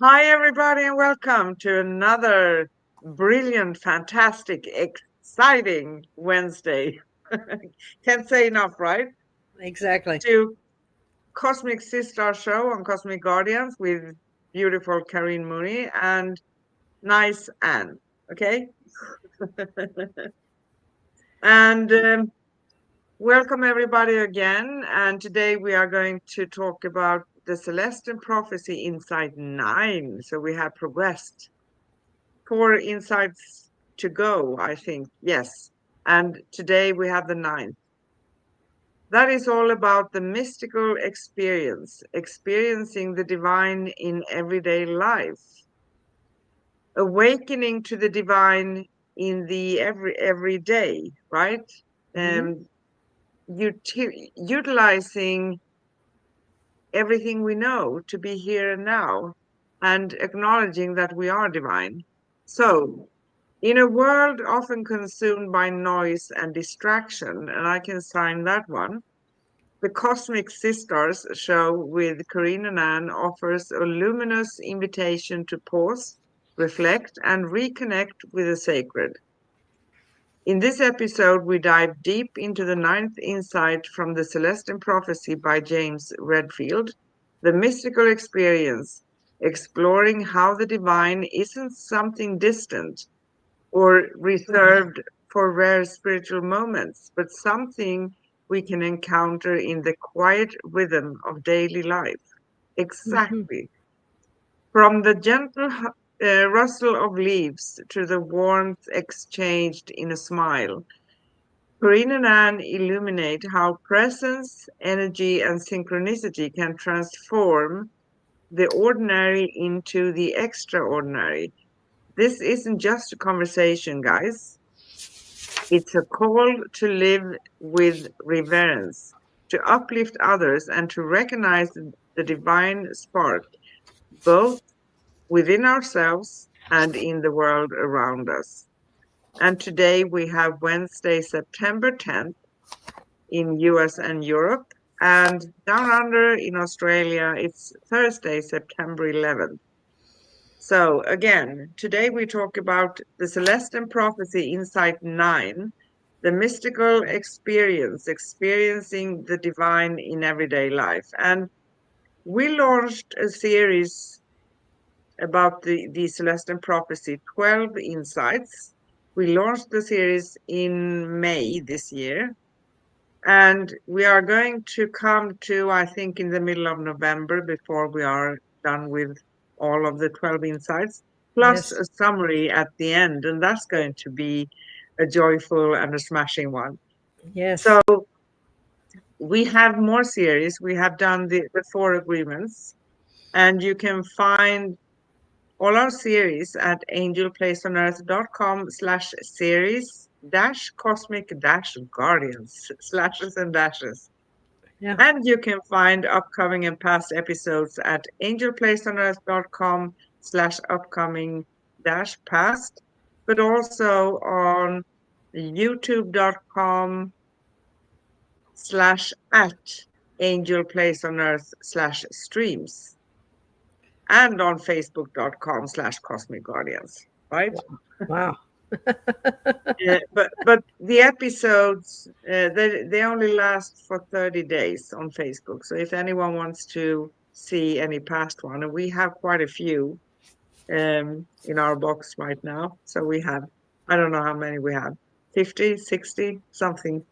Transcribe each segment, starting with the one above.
Hi, everybody, and welcome to another brilliant, fantastic, exciting Wednesday. Can't say enough, right? Exactly. To Cosmic Sis-Stars Show on Cosmic Guardians with beautiful Karine Mooney and nice Anne. Okay? And welcome, everybody, again. And today we are going to talk about the Celestine Prophecy Insight 9. So we have progressed 4 insights to go, I think. Yes. And today we have the 9th. That is all about the mystical experience, experiencing the divine in everyday life, awakening to the divine in the every day, right? Hmm. Um, utilizing everything we know to be here and now and acknowledging that we are divine. So, in a world often consumed by noise and distraction, and I can sign that one, the Cosmic Sisters show with Corinne and Anne offers a luminous invitation to pause, reflect, and reconnect with the sacred. In this episode, we dive deep into the 9th insight from the Celestine Prophecy by James Redfield, the mystical experience, exploring how the divine isn't something distant or reserved for rare spiritual moments, but something we can encounter in the quiet rhythm of daily life. Hmm. Exactly. From the gentle rustle of leaves to the warmth exchanged in a smile, Corinne and Anne illuminate how presence, energy, and synchronicity can transform the ordinary into the extraordinary. This isn't just a conversation, guys. It's a call to live with reverence, to uplift others, and to recognize the divine spark, both within ourselves and in the world around us. And today we have Wednesday, September 10th in US and Europe, and down under in Australia, it's Thursday, September 11th. So again, today we talk about the Celestine Prophecy Insight 9, the mystical experience, experiencing the divine in everyday life. And we launched a series about the Celestine Prophecy, 12 Insights. We launched the series in May this year. And we are going to come to, I think, in the middle of November before we are done with all of the 12 insights, plus Yes. a summary at the end. And that's going to be a joyful and a smashing one. So Yes. we have more series. We have done the 4 agreements, and you can find all our series at angelplaceonearth.com/series dash cosmic dash guardians slashes and dashes. Yeah. And you can find upcoming and past episodes at angelplaceonearth.com/upcoming dash past, but also on youtube.com/at angelplaceonearth/streams and on facebook.com/cosmic guardians, right? Wow. But the episodes they only last for 30 days on Facebook. So if anyone wants to see any past one, and we have quite a few in our box right now. So we have, I don't know how many we have, 50, 60, something.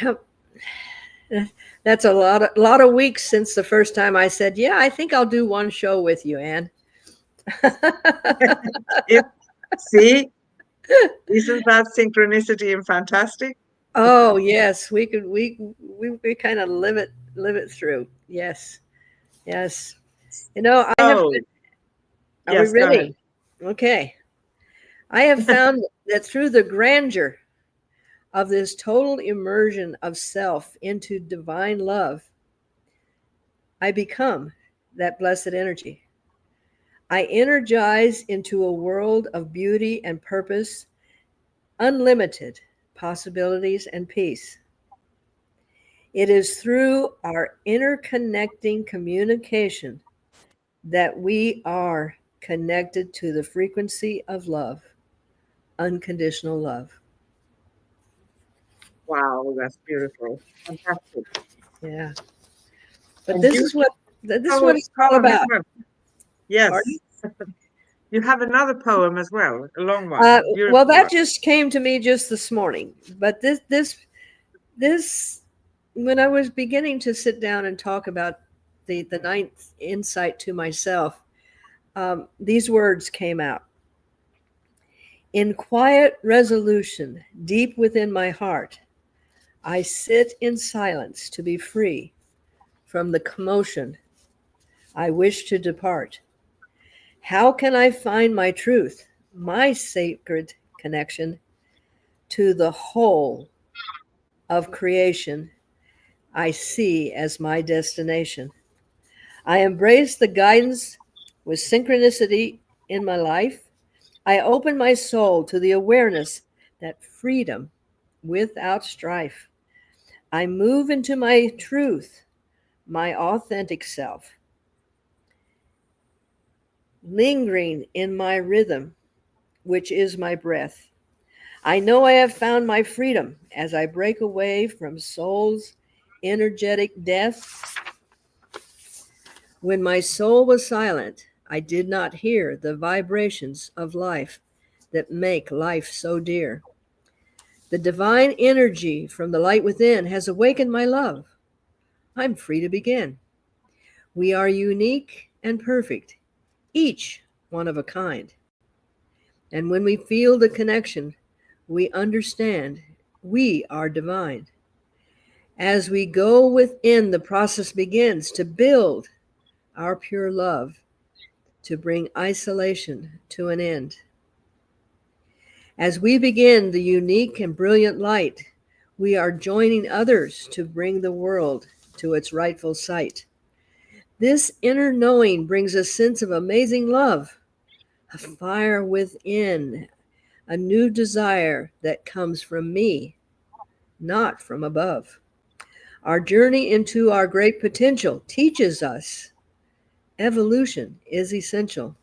Yep. That's a lot of weeks since the first time I said, "Yeah, I think I'll do one show with you, Anne." It, see, isn't that synchronicity and fantastic? Oh yes, we kind of live it through. Yes, yes. I have. So, Are we yes, go ahead. ready? Okay. I have found that through the grandeur of this total immersion of self into divine love, I become that blessed energy. I energize into a world of beauty and purpose, unlimited possibilities and peace. It is through our interconnecting communication that we are connected to the frequency of love, unconditional love. Wow, that's beautiful. Fantastic. Yeah. But And this you is what it's all poem as about. well. Yes. Pardon? You have another poem as well, a long Uh, one, well, beautiful that one. just came to me just this morning. But this, when I was beginning to sit down and talk about the ninth insight to myself, these words came out. In quiet resolution, deep within my heart, I sit in silence to be free from the commotion. I wish to depart. How can I find my truth, my sacred connection to the whole of creation I see as my destination? I embrace the guidance with synchronicity in my life. I open my soul to the awareness that freedom without strife. I move into my truth, my authentic self, lingering in my rhythm, which is my breath. I know I have found my freedom as I break away from soul's energetic death. When my soul was silent, I did not hear the vibrations of life that make life so dear. The divine energy from the light within has awakened my love. I'm free to begin. We are unique and perfect, each one of a kind. And when we feel the connection, we understand we are divine. As we go within, the process begins to build our pure love, to bring isolation to an end. As we begin the unique and brilliant light, we are joining others to bring the world to its rightful sight. This inner knowing brings a sense of amazing love, a fire within, a new desire that comes from me, not from above. Our journey into our great potential teaches us evolution is essential.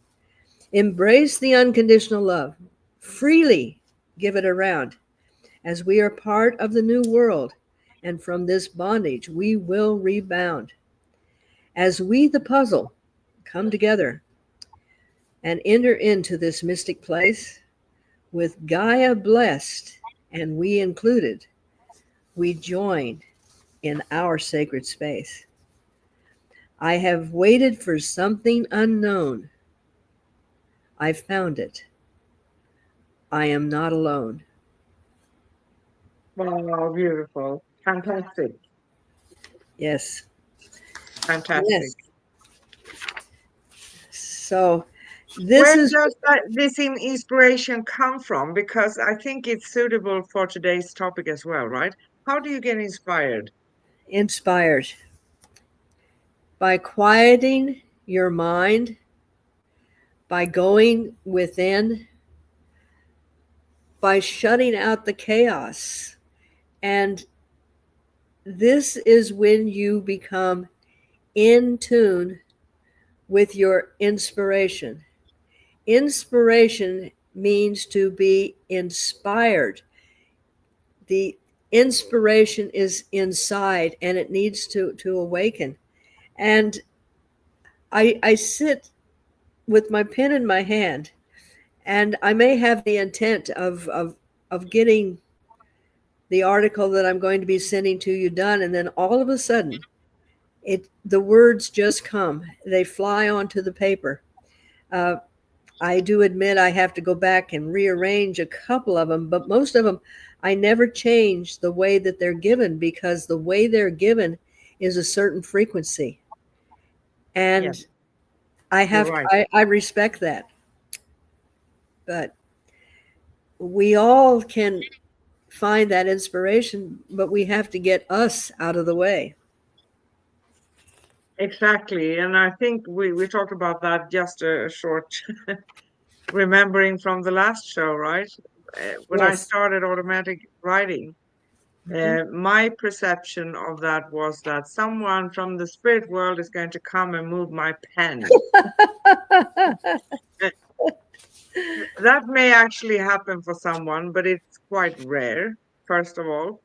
Embrace the unconditional love. Freely give it around, as we are part of the new world, and from this bondage we will rebound. As we, the puzzle, come together and enter into this mystic place, with Gaia blessed and we included, we join in our sacred space. I have waited for something unknown. I found it. I am not alone. Wow, beautiful. Fantastic. Yes. Fantastic. Yes. So this Where is does this inspiration come from? Because I think it's suitable for today's topic as well, right? How do you get inspired? inspired by quieting your mind, by going within, by shutting out the chaos. And this is when you become in tune with your inspiration. Inspiration means to be inspired. The inspiration is inside and it needs to awaken. And I sit with my pen in my hand, and I may have the intent of getting the article that I'm going to be sending to you done, and then all of a sudden the words just come. They fly onto the paper. Uh, I do admit I have to go back and rearrange a couple of them, but most of them I never change the way that they're given, because the way they're given is a certain frequency. Yes, And you're right. I respect that. But we all can find that inspiration, but we have to get us out of the way. Exactly. And I think we talked about that just a short remembering from the last show, right? When I Yes. started automatic writing, Mhm. My perception of that was that someone from the spirit world is going to come and move my pen. Uh, That may actually happen for someone, but it's quite rare, first of all.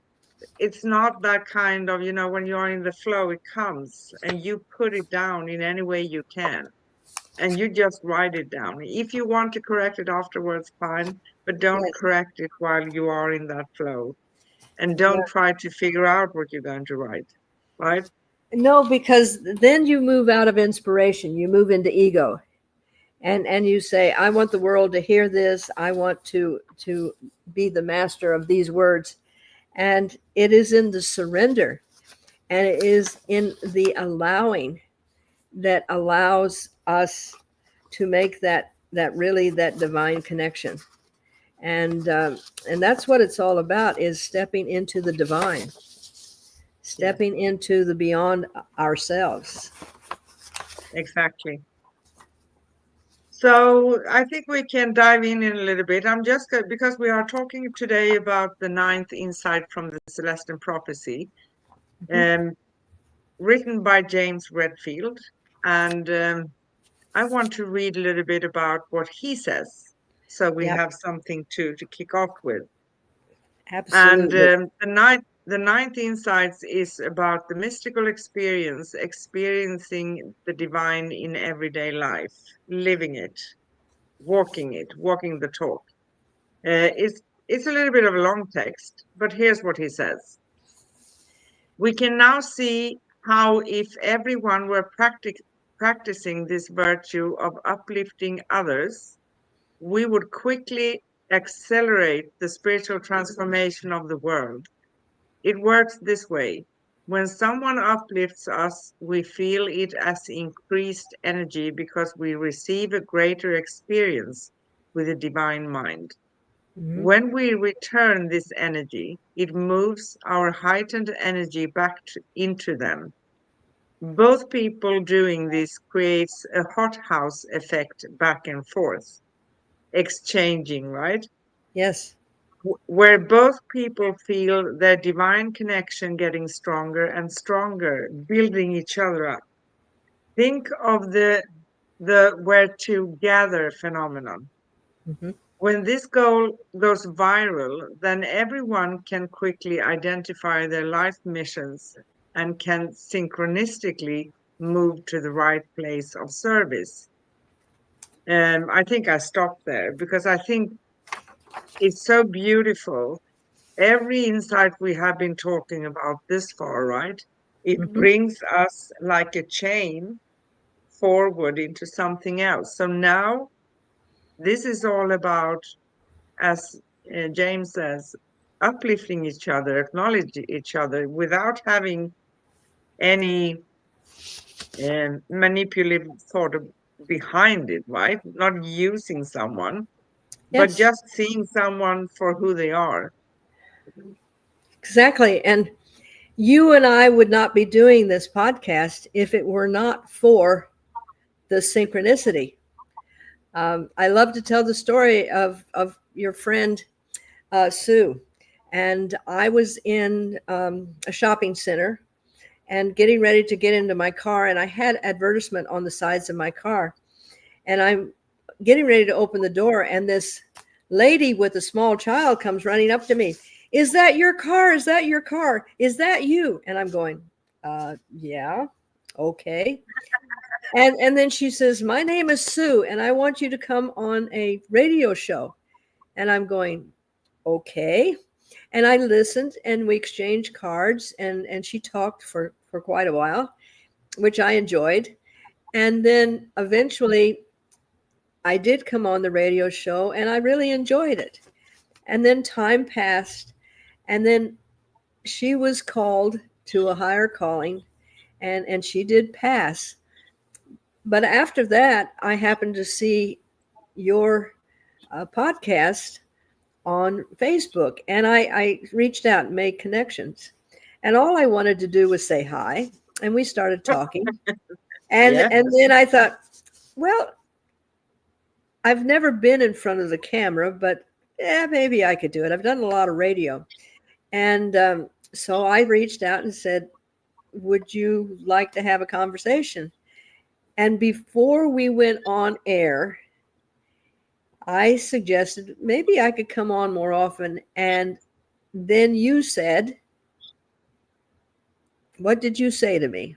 It's not that kind of, when you're in the flow, it comes and you put it down in any way you can and you just write it down. If you want to correct it afterwards, fine, but don't Yes. correct it while you are in that flow and Yeah. don't try to figure out what you're going to write, right? No, because then you move out of inspiration. You move into ego, and you say, "I want the world to hear this. I want to be the master of these words." And it is in the surrender, and it is in the allowing that allows us to make that really that divine connection. And that's what it's all about, is stepping into the divine, Yes, stepping into the beyond ourselves. exactly. So I think we can dive in a little bit. I'm just because we are talking today about the ninth insight from the Celestine Prophecy, Mhm. um, written by James Redfield, and I want to read a little bit about what he says, so we Yep, have something to kick off with. And absolutely. the ninth insights is about the mystical experience, experiencing the divine in everyday life, living it, walking the talk. It's a little bit of a long text, but here's what he says. We can now see how if everyone were practicing this virtue of uplifting others, we would quickly accelerate the spiritual transformation of the world. It works this way. When someone uplifts us, we feel it as increased energy because we receive a greater experience with the divine mind. Mhm. When we return this energy, it moves our heightened energy into them. Both people doing this creates a hothouse effect back and forth, exchanging, right? Yes. Where both people feel their divine connection getting stronger and stronger, building each other up. Think of the where to gather phenomenon. Hmm. When this goal goes viral, then everyone can quickly identify their life missions and can synchronistically move to the right place of service. And I think I stopped there because I think it's so beautiful. Every insight we have been talking about this far, right? It Hmm. brings us like a chain forward into something else. So now this is all about, as James says, uplifting each other, acknowledge each other without having any manipulative thought behind it, right? Not using someone, but Yes, just seeing someone for who they are. exactly. And you and I would not be doing this podcast if it were not for the synchronicity. I love to tell the story of your friend Sue. And I was in a shopping center and getting ready to get into my car, and I had advertisement on the sides of my car. And I'm getting ready to open the door, and this lady with a small child comes running up to me. Is that your car? Is that your car? Is that you? And I'm going, yeah, okay. And then she says, my name is Sue, and I want you to come on a radio show. And I'm going, okay. And I listened, and we exchanged cards, and she talked for quite a while, which I enjoyed. And then eventually I did come on the radio show, and I really enjoyed it. And then time passed, and then she was called to a higher calling, and she did pass. But after that, I happened to see your podcast on Facebook, and I reached out and made connections. And all I wanted to do was say hi, and we started talking. And Yeah. and then I thought, well, I've never been in front of the camera, but maybe I could do it. I've done a lot of radio. And so I reached out and said, would you like to have a conversation? And before we went on air, I suggested maybe I could come on more often. And then you said, what did you say to me?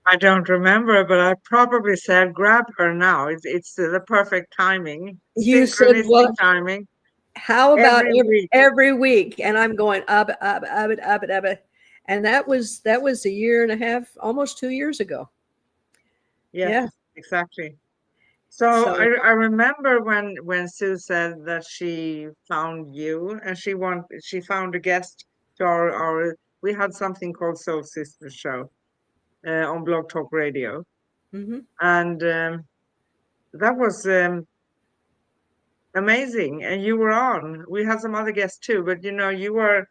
I don't remember, but I probably said, grab her now. It's the perfect timing, You said, synchronistic well, timing how about every week. every week? And I'm going up. And that was a year and a half, almost 2 years ago. Yes, Yeah. exactly. So So, I remember when Sue said that she found you and she found a guest to our we had something called Sis-Stars Show on Blog Talk Radio, mm-hmm. and that was amazing. And you were on. We had some other guests too, but you were,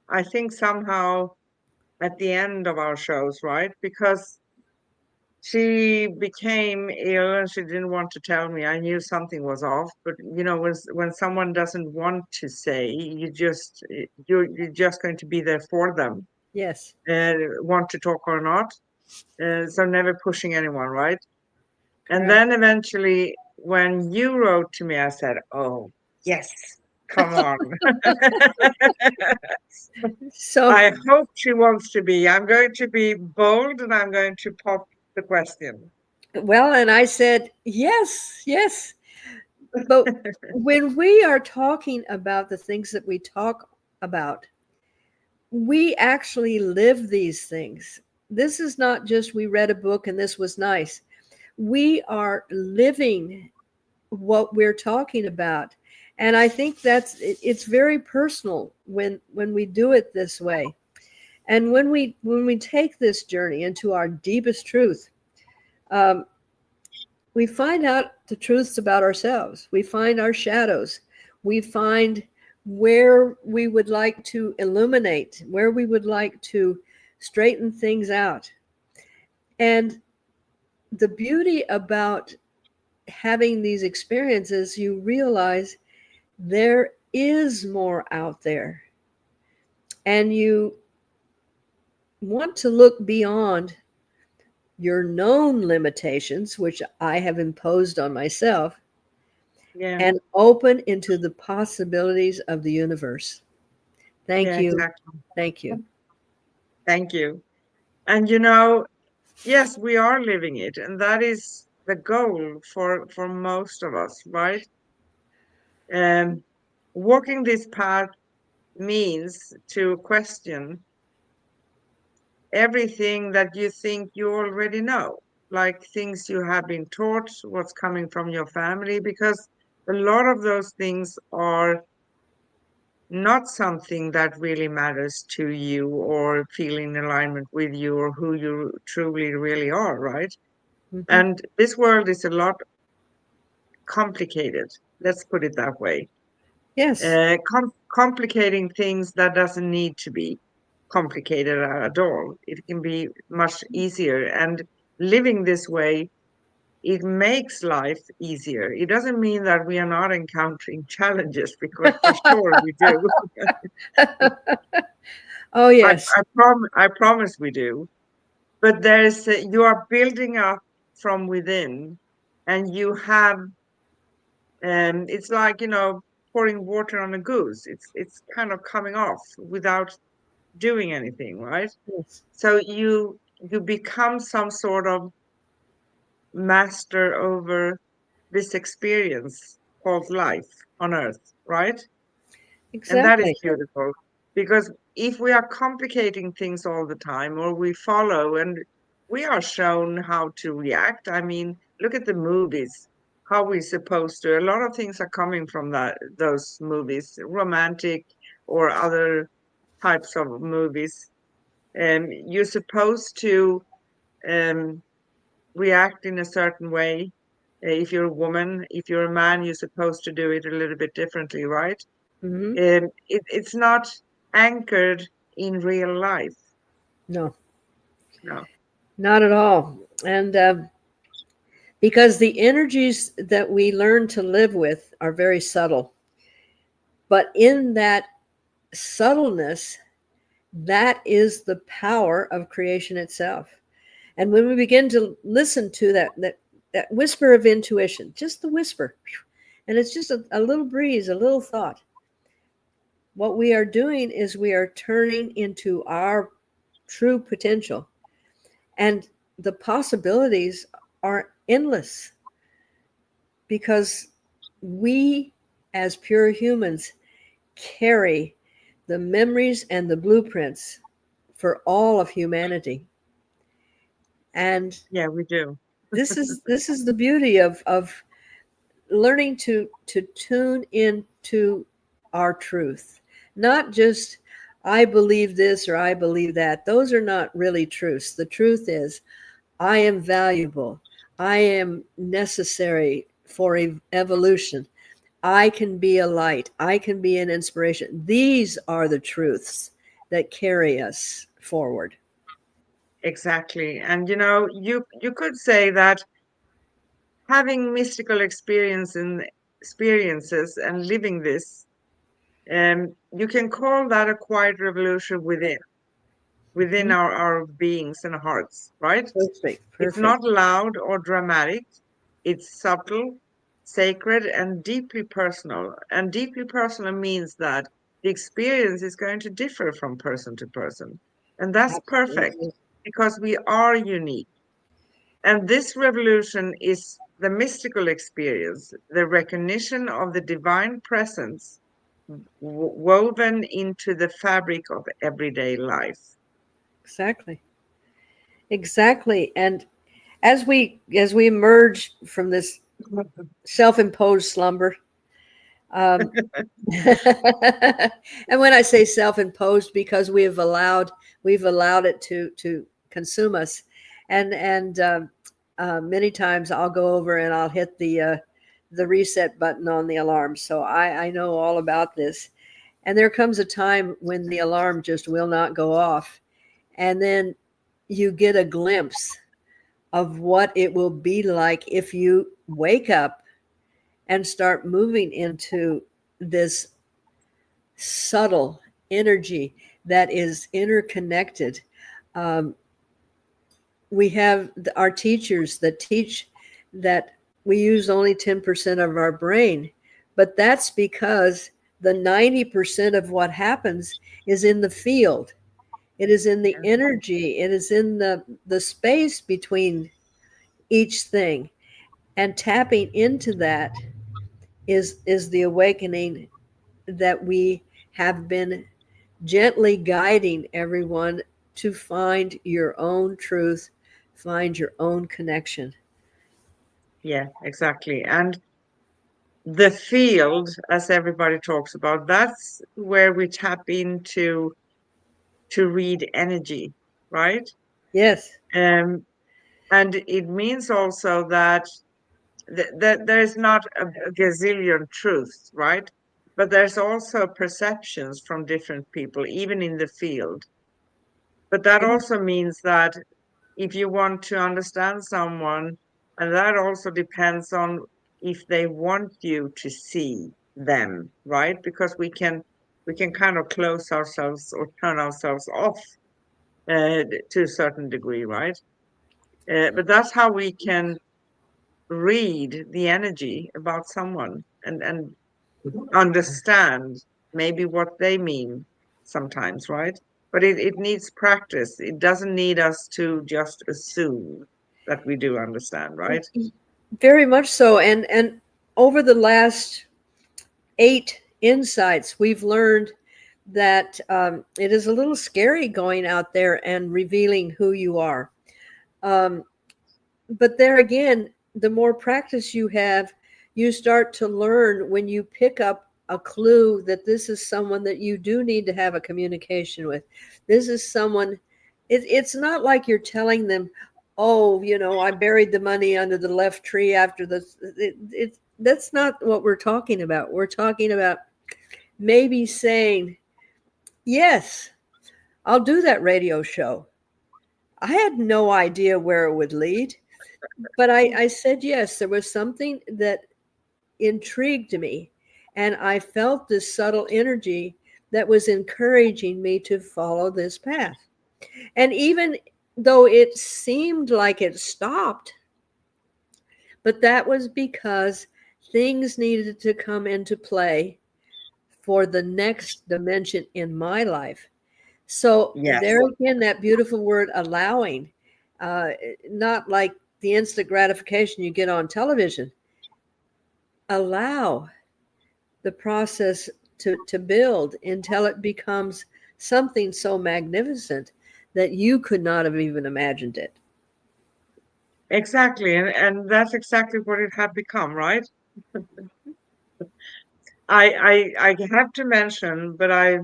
I think, somehow at the end of our shows, right? Because she became ill and she didn't want to tell me. I knew something was off, but when someone doesn't want to say, you're just going to be there for them, Yes. want to talk or not. So never pushing anyone, right? And Correct. then eventually, when you wrote to me, I said, "Oh, yes, come on." So, I hope she wants to be. I'm going to be bold and I'm going to pop the question. well, and I said, yes, yes. But when we are talking about the things that we talk about, we actually live these things. This is not just we read a book and this was nice. We are living what we're talking about. And I think it's very personal when we do it this way. And when we take this journey into our deepest truth, um, we find out the truths about ourselves. We find our shadows. We find where we would like to illuminate, where we would like to straighten things out. And the beauty about having these experiences, you realize there is more out there. And you want to look beyond your known limitations, which I have imposed on myself, Yeah, and open into the possibilities of the universe. Thank yeah, you. exactly. Thank you. Thank you. And yes, we are living it, and that is the goal for most of us, right? Um, Walking this path means to question everything that you think you already know, like things you have been taught, what's coming from your family, because a lot of those things are not something that really matters to you or feel in alignment with you or who you truly really are, right? Mhm. And this world is a lot complicated. Let's put it that way. Yes, Complicating things that doesn't need to be complicated at all. It can be much easier. And living this way, it makes life easier. It doesn't mean that we are not encountering challenges, because for sure we do. oh, yes. I promise we do. But you are building up from within, and you have it's like pouring water on a goose. It's kind of coming off without doing anything, right? Yes. So you become some sort of master over this experience called life on earth, right? And that is Exactly. beautiful, because if we are complicating things all the time, or we follow and we are shown how to react. I mean, look at the movies, how we're supposed to. A lot of things are coming from those movies, romantic or other types of movies. And you're supposed to um, react in a certain way. If you're a woman, if you're a man, you're supposed to do it a little bit differently, right? Hmm. It's not anchored in real life. No, No. not at all. And because the energies that we learn to live with are very subtle. But in that subtleness, that is the power of creation itself. And when we begin to listen to that whisper of intuition, just the whisper, and it's just a little breeze, a little thought, what we are doing is we are turning into our true potential. And the possibilities are endless because we, as pure humans, carry the memories and the blueprints for all of humanity. And Yeah, we do. this is the beauty of learning to tune into our truth. Not just I believe this or I believe that. Those are not really truths. The truth is I am valuable. I am necessary for evolution. I can be a light. I can be an inspiration. These are the truths that carry us forward. Exactly. And you could say that having mystical experiences and living this, you can call that a quiet revolution within Mhm. our beings and hearts, right? Perfect. It's Perfect. not loud or dramatic. It's subtle, sacred, and deeply personal. And deeply personal means that the experience is going to differ from person to person. And that's perfect Absolutely. because we are unique. And this revolution is the mystical experience, the recognition of the divine presence woven into the fabric of everyday life. Exactly. Exactly. And as we emerge from this self-imposed slumber, um, and when I say self-imposed, because we've allowed it to consume us, and many times I'll go over and I'll hit the reset button on the alarm. So I know all about this. And there comes a time when the alarm just will not go off, and then you get a glimpse of what it will be like if you wake up and start moving into this subtle energy that is interconnected. Um, we have our teachers that teach that we use only 10% of our brain, but that's because the 90% of what happens is in the field. It is in the energy. It is in the space between each thing. And tapping into that is the awakening that we have been gently guiding everyone to find your own truth, find your own connection. Yeah, exactly. And the field, as everybody talks about, that's where we tap into to read energy, right? Yes, Um, and it means also that there's not a gazillion truths, right? But there's also perceptions from different people, even in the field. But that yeah, also means that if you want to understand someone, and that also depends on if they want you to see them, right? Because we can kind of close ourselves or turn ourselves off to a certain degree, right? But that's how we can read the energy about someone and understand maybe what they mean sometimes, right? But it needs practice. It doesn't need us to just assume that we do understand, right? very much so. And over the last 8 insights, we've learned that it is a little scary going out there and revealing who you are. Um, but there again, the more practice you have, you start to learn when you pick up a clue that this is someone that you do need to have a communication with. This is someone, it's not like you're telling them, oh, I buried the money under the left tree after this. That's not what we're talking about. We're talking about maybe saying, yes, I'll do that radio show. I had no idea where it would lead. But I said yes. There was something that intrigued me, and I felt this subtle energy that was encouraging me to follow this path. And even though it seemed like it stopped, but that was because things needed to come into play for the next dimension in my life. So Yes, there again, that beautiful word allowing, uh, not like the instant gratification you get on television. Allow the process to build until it becomes something so magnificent that you could not have even imagined it. exactly. And that's exactly what it had become, right? I have to mention, but I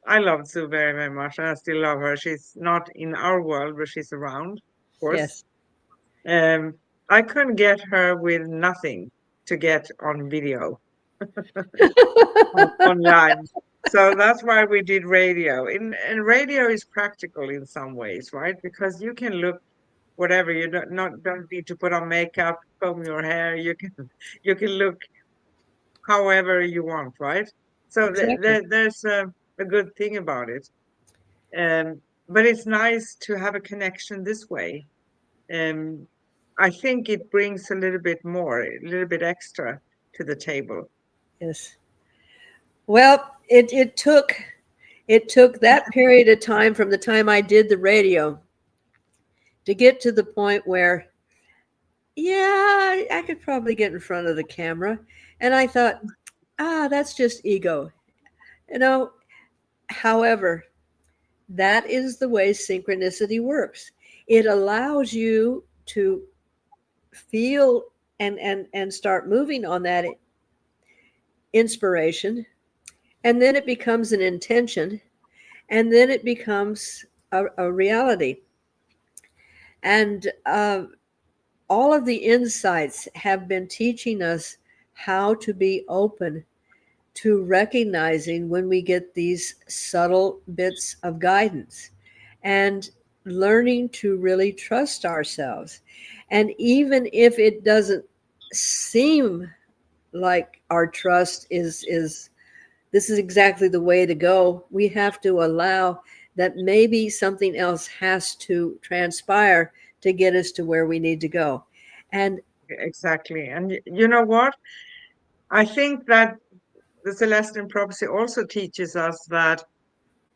love Sue very, very much, and I still love her. She's not in our world, but she's around, of course. Yes. Um, I couldn't get her with nothing to get on video online. So that's why we did radio. And radio is practical in some ways, right? Because you can look whatever you don't need to put on makeup, comb your hair. You can look however you want, right? So Exactly. there's a good thing about it. But it's nice to have a connection this way. Um, I think it brings a little bit more, a little bit extra to the table. Yes. Well, it took that period of time from the time I did the radio to get to the point where, yeah, I could probably get in front of the camera. And I thought, that's just ego. You know, however, that is the way synchronicity works. It allows you to feel and start moving on that inspiration, and then it becomes an intention, and then it becomes a reality. And all of the insights have been teaching us how to be open to recognizing when we get these subtle bits of guidance and learning to really trust ourselves. And even if it doesn't seem like our trust is this is exactly the way to go, we have to allow that maybe something else has to transpire to get us to where we need to go. And Exactly. And you know what? I think that the Celestine Prophecy also teaches us that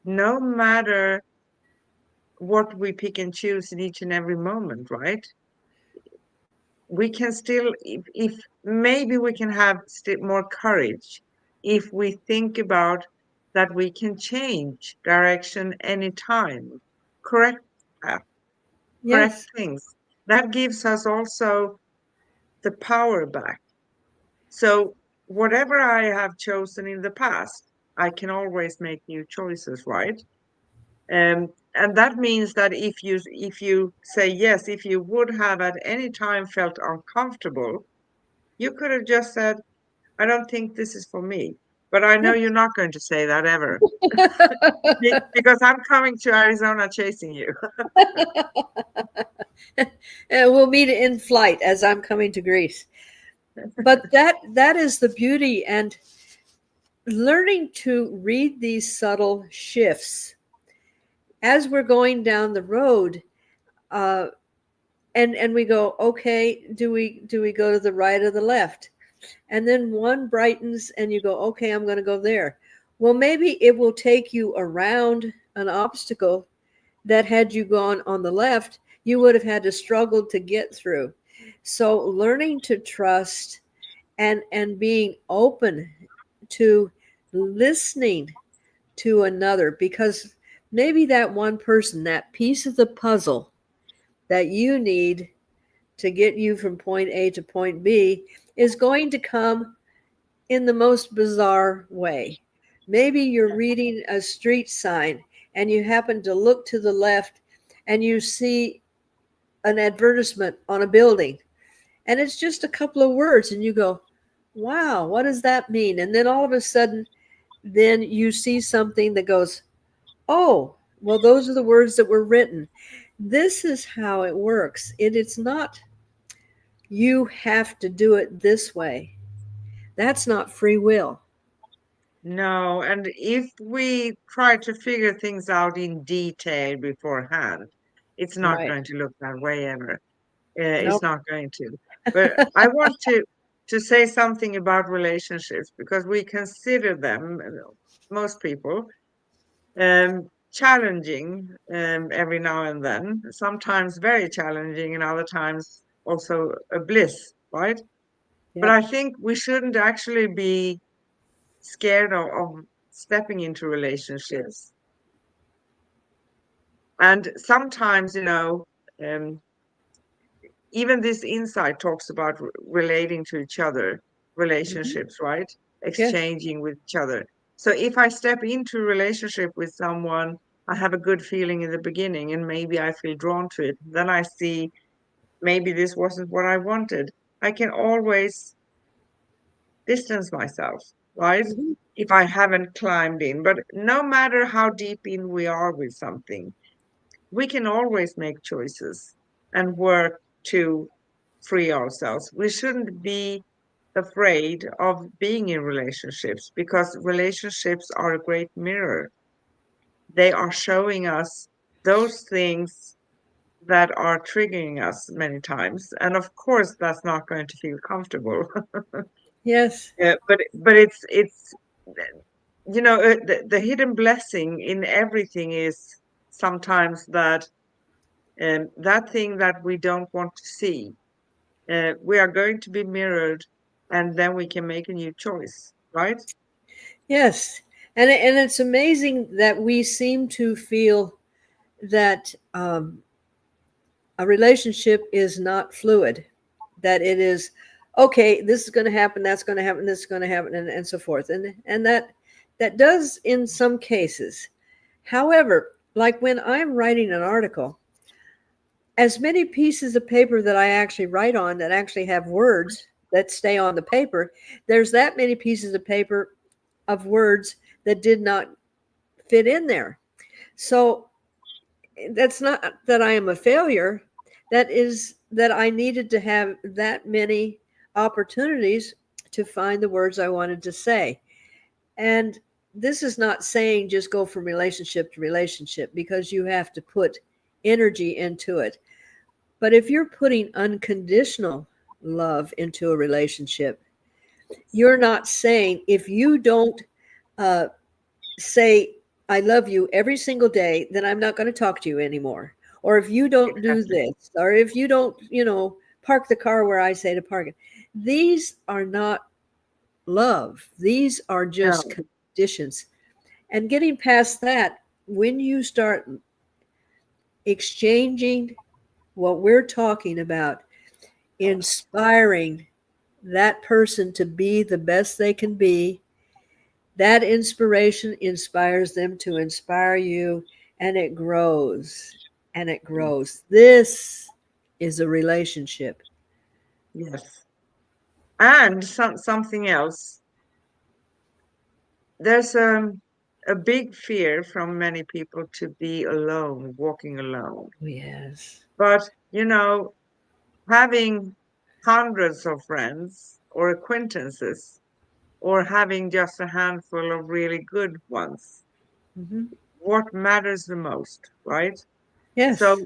no matter what we pick and choose in each and every moment, right? We can still, if maybe we can have still more courage if we think about that we can change direction anytime, correct, path, correct yes, things. That gives us also the power back. So whatever I have chosen in the past, I can always make new choices, right? And that means that if you say yes, if you would have at any time felt uncomfortable, you could have just said, I don't think this is for me. But I know you're not going to say that ever because I'm coming to Arizona chasing you. and we'll meet in flight as I'm coming to Greece. But that is the beauty, and learning to read these subtle shifts as we're going down the road. Uh, and we go, okay, do we go to the right or the left? And then one brightens and you go, okay, I'm going to go there. Well, maybe it will take you around an obstacle that had you gone on the left, you would have had to struggle to get through. So learning to trust and being open to listening to another, because maybe that one person, that piece of the puzzle that you need to get you from point A to point B, is going to come in the most bizarre way. Maybe you're reading a street sign and you happen to look to the left and you see an advertisement on a building, and it's just a couple of words, and you go, wow, what does that mean? And then all of a sudden, then you see something that goes, oh, well, those are the words that were written. This is how it works. It's not you have to do it this way. That's not free will. No, and if we try to figure things out in detail beforehand, it's not Right. going to look that way ever. It's Nope. not going to. But I want to say something about relationships because we consider them, most people, challenging every now and then. Sometimes very challenging, and other times also a bliss, right? But Yep. I think we shouldn't actually be scared of stepping into relationships. And sometimes, um, even this insight talks about relating to each other, Hmm. relationships, right? Yes. Exchanging with each other. So if I step into a relationship with someone, I have a good feeling in the beginning and maybe I feel drawn to it. Then I see maybe this wasn't what I wanted. I can always distance myself, right? Hmm. If I haven't climbed in. But no matter how deep in we are with something, we can always make choices and work to free ourselves. We shouldn't be afraid of being in relationships because relationships are a great mirror. They are showing us those things that are triggering us many times. And of course, that's not going to feel comfortable. Yes. But it's the hidden blessing in everything is sometimes that that thing that we don't want to see, we are going to be mirrored, and then we can make a new choice, right? Yes. And it's amazing that we seem to feel that a relationship is not fluid, that it is okay, this is going to happen, that's going to happen, this is going to happen, and so forth. And that does in some cases. However, like when I'm writing an article, as many pieces of paper that I actually write on that actually have words that stay on the paper, there's that many pieces of paper of words that did not fit in there. So that's not that I am a failure. That is that I needed to have that many opportunities to find the words I wanted to say. And this is not saying just go from relationship to relationship because you have to put energy into it. But if you're putting unconditional love into a relationship, you're not saying if you don't uh, say I love you every single day, then I'm not going to talk to you anymore. Or if you don't do Exactly. this, or if you don't, park the car where I say to park it. These are not love. These are just No. conditions. And getting past that, when you start exchanging what we're talking about, inspiring that person to be the best they can be, that inspiration inspires them to inspire you, and it grows and it grows. This is a relationship. Yes. And something else. There's a big fear from many people to be alone, walking alone. Yes. But, having hundreds of friends or acquaintances or having just a handful of really good ones, Hmm. what matters the most, right? Yes. So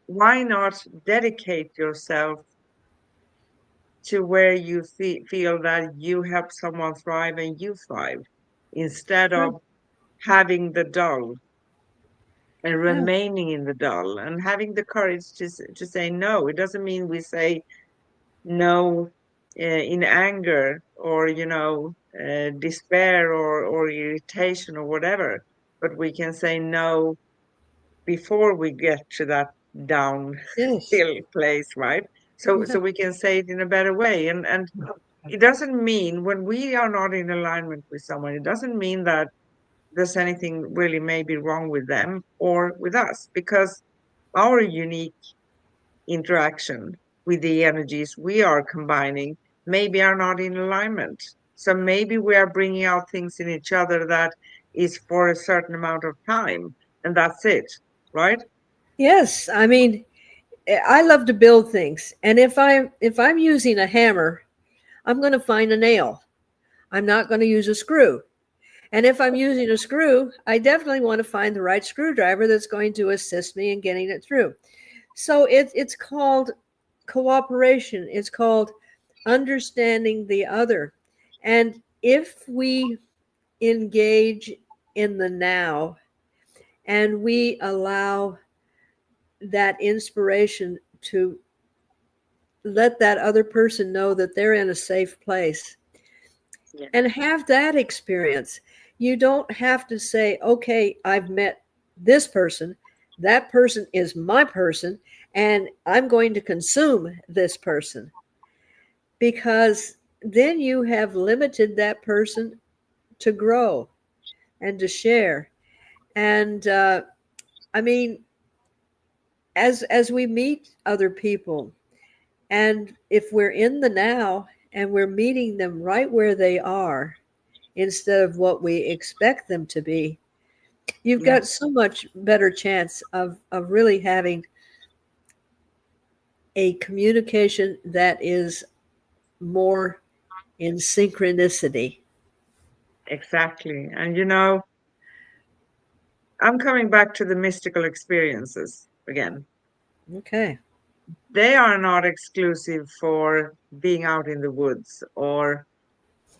why not dedicate yourself to where you feel that you help someone thrive and you thrive instead Right. of having the dull and Yeah. remaining in the dull and having the courage to say no. It doesn't mean we say no in anger or despair or irritation or whatever, but we can say no before we get to that Yes. downhill place, right? So Yeah. we can say it in a better way, and it doesn't mean when we are not in alignment with someone, it doesn't mean that there's anything really maybe wrong with them or with us, because our unique interaction with the energies we are combining maybe are not in alignment. So maybe we are bringing out things in each other that is for a certain amount of time, and that's it, right? Yes. I mean, I love to build things. And if I'm using a hammer, I'm going to find a nail. I'm not going to use a screw. And if I'm using a screw, I definitely want to find the right screwdriver that's going to assist me in getting it through. So it's called cooperation. It's called understanding the other. And if we engage in the now and we allow that inspiration to let that other person know that they're in a safe place and have that experience. You don't have to say, okay, I've met this person. That person is my person, and I'm going to consume this person. Because then you have limited that person to grow and to share. And I mean, as we meet other people, and if we're in the now and we're meeting them right where they are instead of what we expect them to be, you've got so much better chance of really having a communication that is more in synchronicity. Exactly. And I'm coming back to the mystical experiences again. Okay. They are not exclusive for being out in the woods or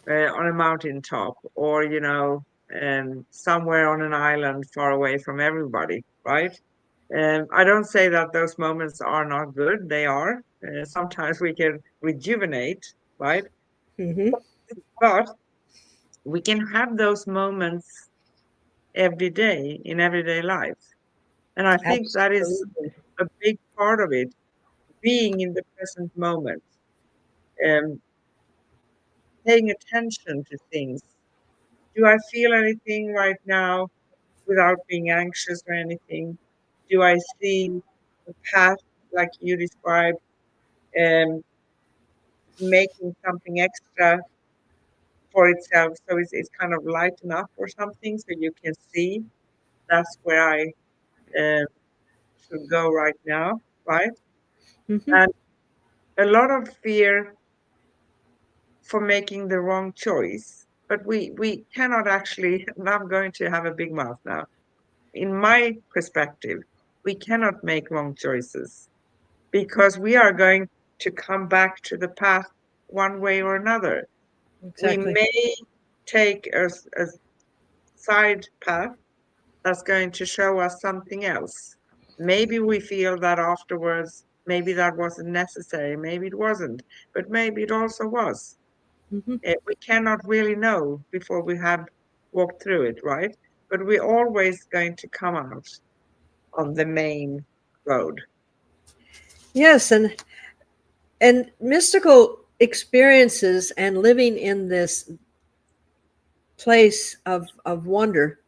on a mountaintop or, somewhere on an island far away from everybody, right? I don't say that those moments are not good. They are. Sometimes we can rejuvenate, right? Mm-hmm. But we can have those moments every day in everyday life. And I think that is Absolutely. a big part of it, being in the present moment, um, paying attention to things. Do I feel anything right now without being anxious or anything? Do I see the path like you described, um, making something extra for itself so it's kind of light enough or something so you can see that's where I uh, should go right now, right? Mm-hmm. And a lot of fear for making the wrong choice, but we cannot actually, and I'm going to have a big mouth now. In my perspective, we cannot make wrong choices because we are going to come back to the path one way or another. We Exactly. may take a side path that's going to show us something else. Maybe we feel that afterwards, maybe that wasn't necessary, maybe it wasn't, but maybe it also was. Mm-hmm. We cannot really know before we have walked through it, right? But we're always going to come out on the main road. Yes, and mystical experiences and living in this place of wonder,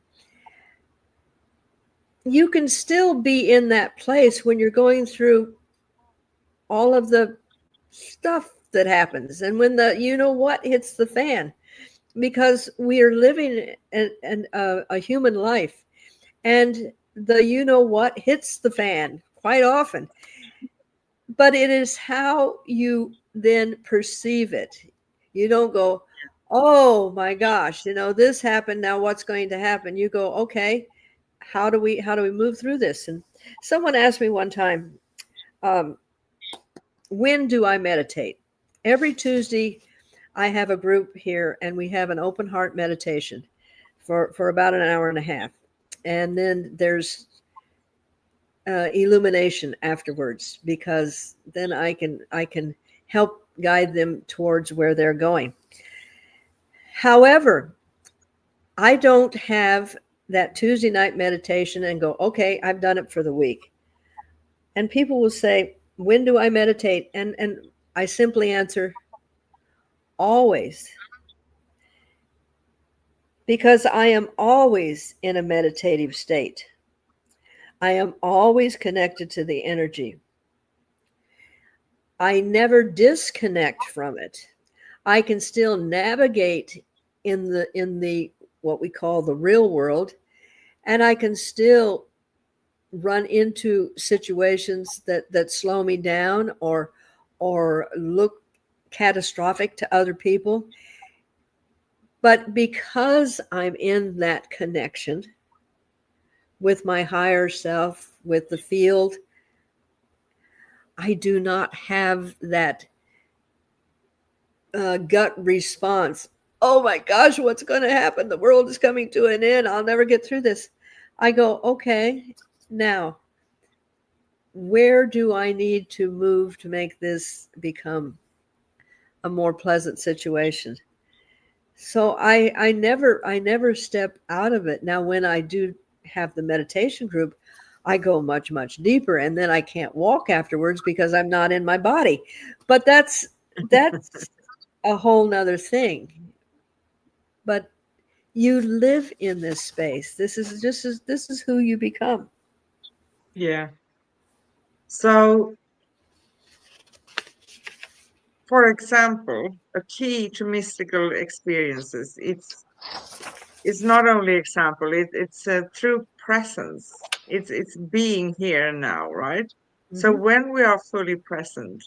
you can still be in that place when you're going through all of the stuff that happens and when the you know what hits the fan, because we are living a human life, and the you know what hits the fan quite often, but it is how you then perceive it. You don't go, oh my gosh, this happened, now what's going to happen? You go, okay, how do we move through this? And someone asked me one time, um, when do I meditate? Every Tuesday I have a group here and we have an open heart meditation for about an hour and a half, and then there's illumination afterwards, because then I can help guide them towards where they're going. However, I don't have that Tuesday night meditation and go, okay, I've done it for the week. And people will say, when do I meditate? And I simply answer, always, because I am always in a meditative state. I am always connected to the energy. I never disconnect from it. I can still navigate in the what we call the real world, and I can still run into situations that slow me down or look catastrophic to other people. But because I'm in that connection with my higher self, with the field, I do not have that gut response. Oh my gosh, what's going to happen? The world is coming to an end. I'll never get through this. I go, okay, now where do I need to move to make this become a more pleasant situation? So I never step out of it. Now when I do have the meditation group, I go much deeper, and then I can't walk afterwards because I'm not in my body. But that's a whole nother thing. But you live in this space. This is who you become. Yeah. So, for example, a key to mystical experiences, it's not only example, it's a true presence. It's being here and now, right? So Hmm. when we are fully present,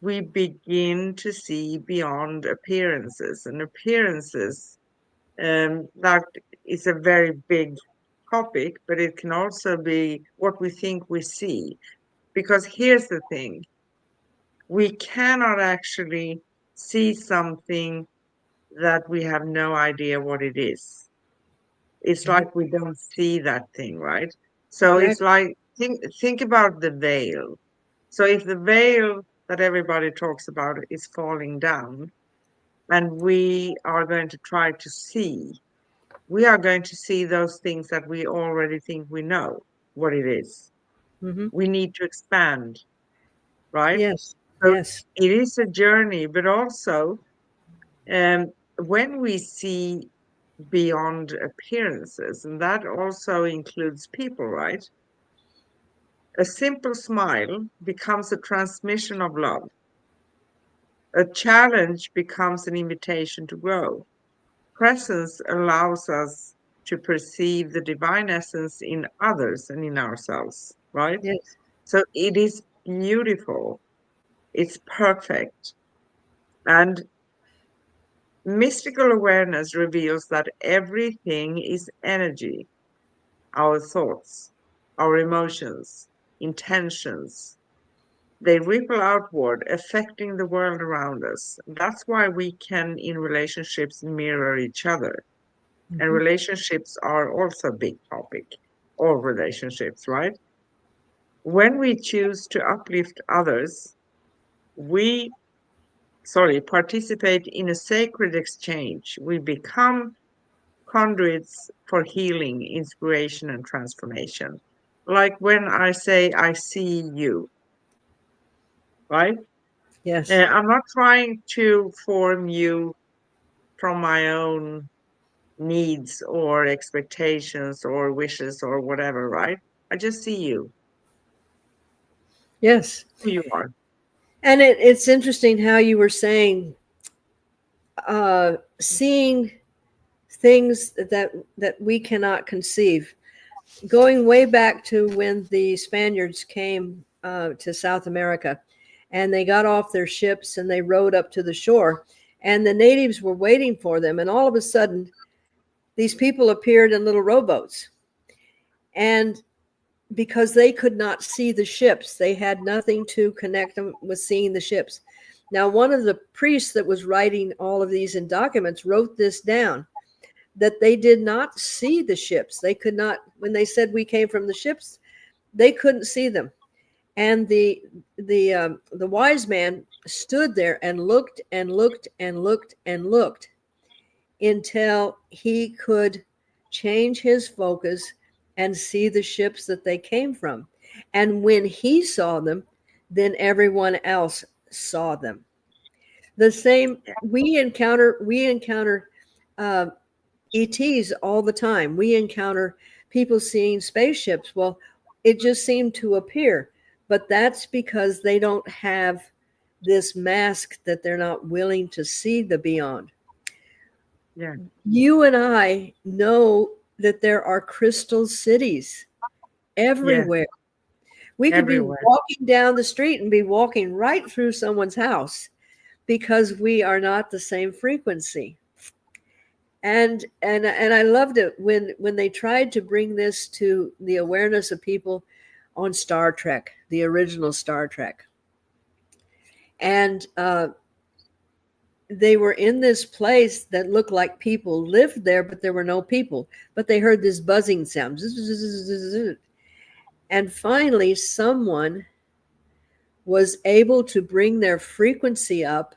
we begin to see beyond appearances, and appearances, that is a very big topic, but it can also be what we think we see. Because here's the thing, we cannot actually see something that we have no idea what it is. It's Right. like we don't see that thing, right? So it's Exactly. like, think about the veil. So if the veil that everybody talks about is falling down, and we are going to try to see, we are going to see those things that we already think we know what it is. Hmm. We need to expand, right? Yes. So Yes. it is a journey, but also, when we see beyond appearances, and that also includes people, right? A simple smile becomes a transmission of love. A challenge becomes an invitation to grow. Presence allows us to perceive the divine essence in others and in ourselves, right? Yes. So it is beautiful. It's perfect. And mystical awareness reveals that everything is energy, our thoughts, our emotions, intentions. They ripple outward, affecting the world around us. That's why we can, in relationships, mirror each other. And Hmm. relationships are also a big topic, all relationships, right? When we choose to uplift others, we, participate in a sacred exchange. We become conduits for healing, inspiration, and transformation. Like when I say, I see you, right? Yes. I'm not trying to form you from my own needs or expectations or wishes or whatever, right? I just see you, Yes. who you are. And it's interesting how you were saying seeing things that we cannot conceive. Going way back to when the Spaniards came to South America, and they got off their ships and they rowed up to the shore, and the natives were waiting for them, and all of a sudden, these people appeared in little rowboats, and because they could not see the ships, they had nothing to connect them with seeing the ships. Now, one of the priests that was writing all of these in documents wrote this down, that they did not see the ships. They could not, when they said we came from the ships, they couldn't see them. And the wise man stood there and looked and looked and looked and looked until he could change his focus and see the ships that they came from. And when he saw them, then everyone else saw them. The same, Yeah, we encounter uh, ETs all the time. We encounter people seeing spaceships. Well, it just seemed to appear, but that's because they don't have this mask, that they're not willing to see the beyond. yeah, You and I know that there are crystal cities yeah, everywhere. We could be everywhere. walking down the street and be walking right through someone's house because we are not the same frequency. And I loved it when they tried to bring this to the awareness of people on Star Trek, the original Star Trek. And they were in this place that looked like people lived there, but there were no people. But they heard this buzzing sound. And finally, someone was able to bring their frequency up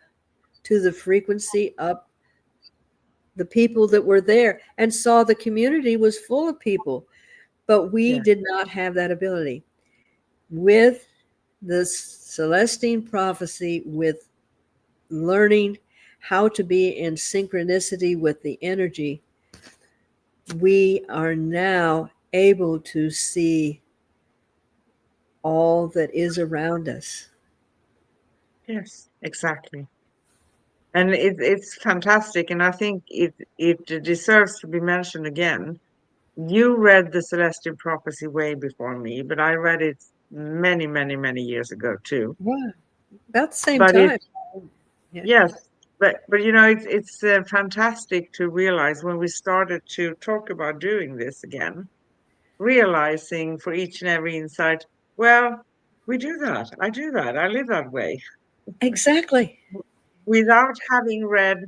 to the frequency up the people that were there, and saw the community was full of people. But we Yeah. did not have that ability. With the Celestine prophecy, with learning how to be in synchronicity with the energy, we are now able to see all that is around us. Yes, exactly. And it's fantastic, and I think it deserves to be mentioned again. You read the Celestine Prophecy way before me, but I read it many, many, many years ago too. Wow. About the same But time. it, Yeah. yes, but you know, it's fantastic to realize when we started to talk about doing this again, realizing for each and every insight, well, we do that. I do that. I live that way Exactly. without having read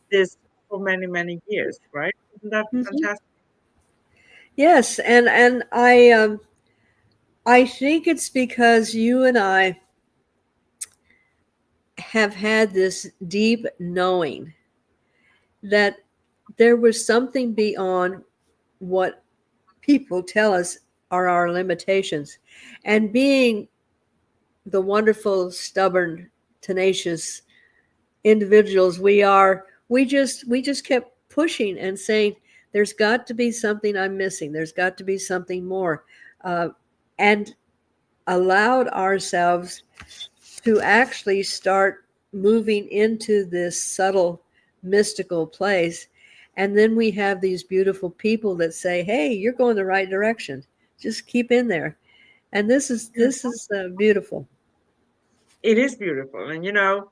this for many, many years, right? Isn't that Mhm. fantastic? Yes, and I think it's because you and I have had this deep knowing that there was something beyond what people tell us are our limitations. And being the wonderful, stubborn, tenacious individuals we are, we just kept pushing and saying, there's got to be something I'm missing. There's got to be something more. Uh, and allowed ourselves to actually start moving into this subtle mystical place. And then we have these beautiful people that say, hey, you're going the right direction, just keep in there. And this is beautiful. It is beautiful. And you know,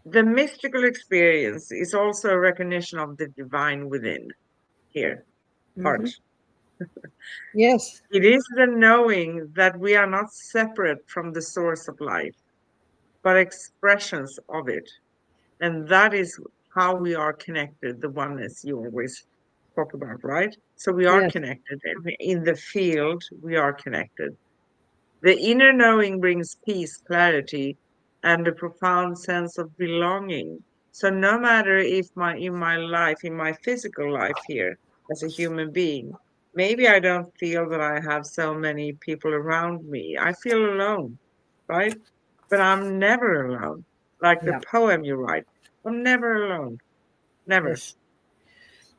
the mystical experience is also a recognition of the divine within here, Hmm. part. Yes. It is the knowing that we are not separate from the source of life, but expressions of it. And that is how we are connected, the oneness you always talk about, right? So we are Yes. connected. And in the field, we are connected. The inner knowing brings peace, clarity, and a profound sense of belonging. So no matter if in my life, in my physical life here as a human being, maybe I don't feel that I have so many people around me. I feel alone, right? But I'm never alone. Like the Yeah. poem you write, I'm never alone. Never. Yes.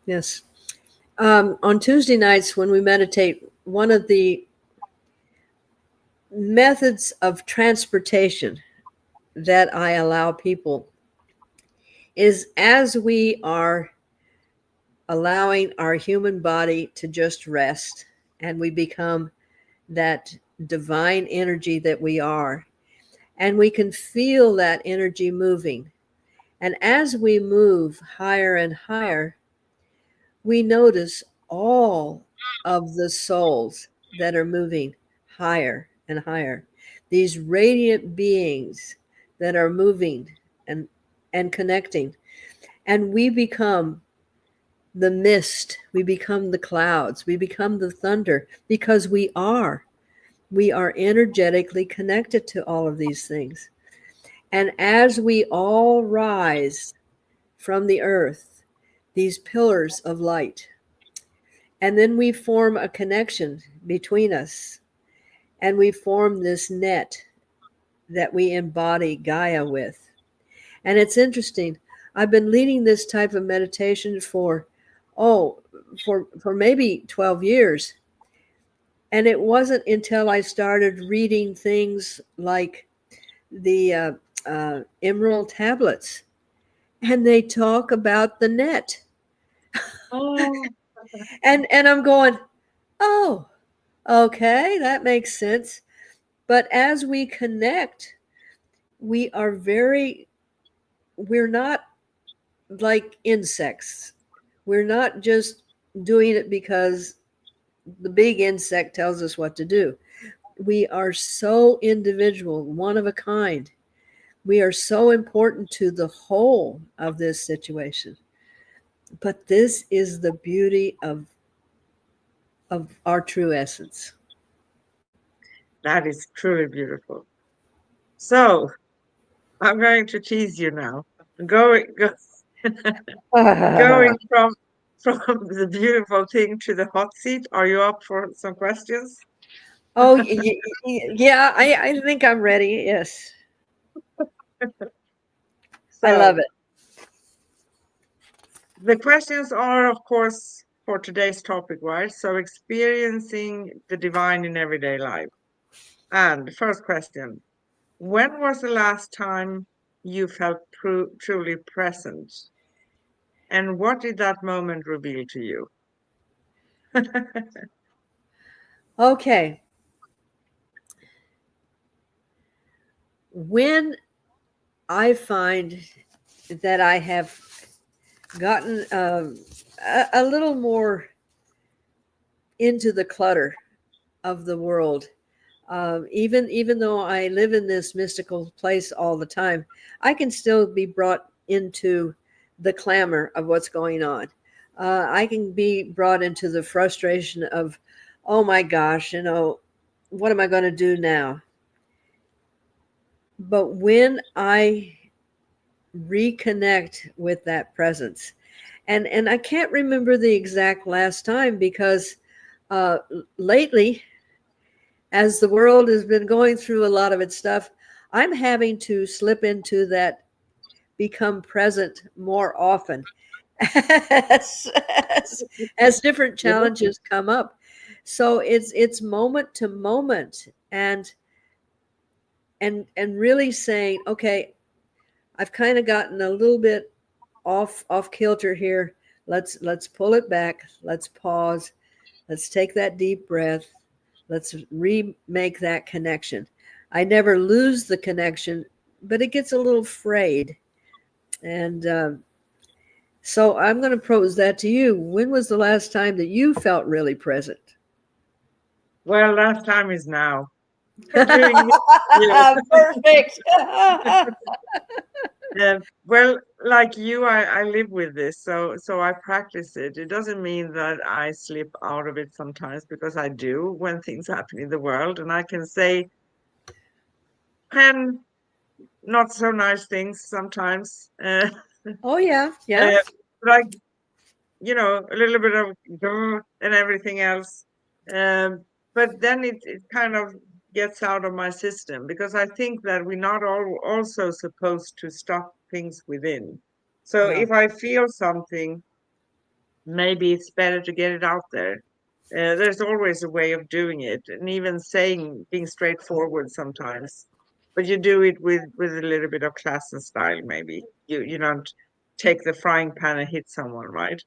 Yes. On Tuesday nights when we meditate, one of the methods of transportation that I allow people is as we are allowing our human body to just rest and we become that divine energy that we are, and we can feel that energy moving. And as we move higher and higher, we notice all of the souls that are moving higher and higher. These radiant beings that are moving and connecting. And we become the mist, we become the clouds, we become the thunder because we are energetically connected to all of these things. And as we all rise from the earth, these pillars of light, and then we form a connection between us, and we form this net that we embody Gaia with. And it's interesting. I've been leading this type of meditation oh, for maybe 12 years. And it wasn't until I started reading things like the Emerald tablets, and they talk about the net. Oh, And I'm going, oh, okay, that makes sense. But as we connect, we are very we're not like insects. We're not just doing it because the big insect tells us what to do. We are so individual, one of a kind. We are so important to the whole of this situation. But this is the beauty of our true essence. That is truly beautiful. So I'm going to tease you now. Going go, going from the beautiful thing to the hot seat. Are you up for some questions? Oh, yeah, I think I'm ready. Yes, I love So it. the questions are, of course, for today's topic, right? So experiencing the divine in everyday life. And the first question, when was the last time you felt truly present? And what did that moment reveal to you? Okay. When I find that I have gotten a little more into the clutter of the world, even though I live in this mystical place all the time, I can still be brought into the clamor of what's going on. I can be brought into the frustration of, oh my gosh, what am I going to do now? But when I reconnect with that presence, and I can't remember the exact last time because uh, lately, as the world has been going through a lot of its stuff, I'm having to slip into that become present more often as, as different challenges come up. So it's moment to moment, and really saying, okay, I've kind of gotten a little bit off kilter here. Let's pull it back. Let's pause. Let's take that deep breath. Let's remake that connection. I never lose the connection, but it gets a little frayed. And so I'm going to pose that to you. When was the last time that you felt really present? Well, last time is now. During this year. Perfect. Well, like you, I live with this, so I practice it. It doesn't mean that I slip out of it sometimes because I do when things happen in the world, and I can say 10 not so nice things sometimes. Oh, yeah. Yeah. Uh, like a little bit of "Grr" and everything else. Um, but then it kind of gets out of my system because I think that we're not all also supposed to stop things within. So No. if I feel something, maybe it's better to get it out there. There's always a way of doing it, and even saying, being straightforward sometimes. But you do it with a little bit of class and style, maybe. You don't take the frying pan and hit someone, right?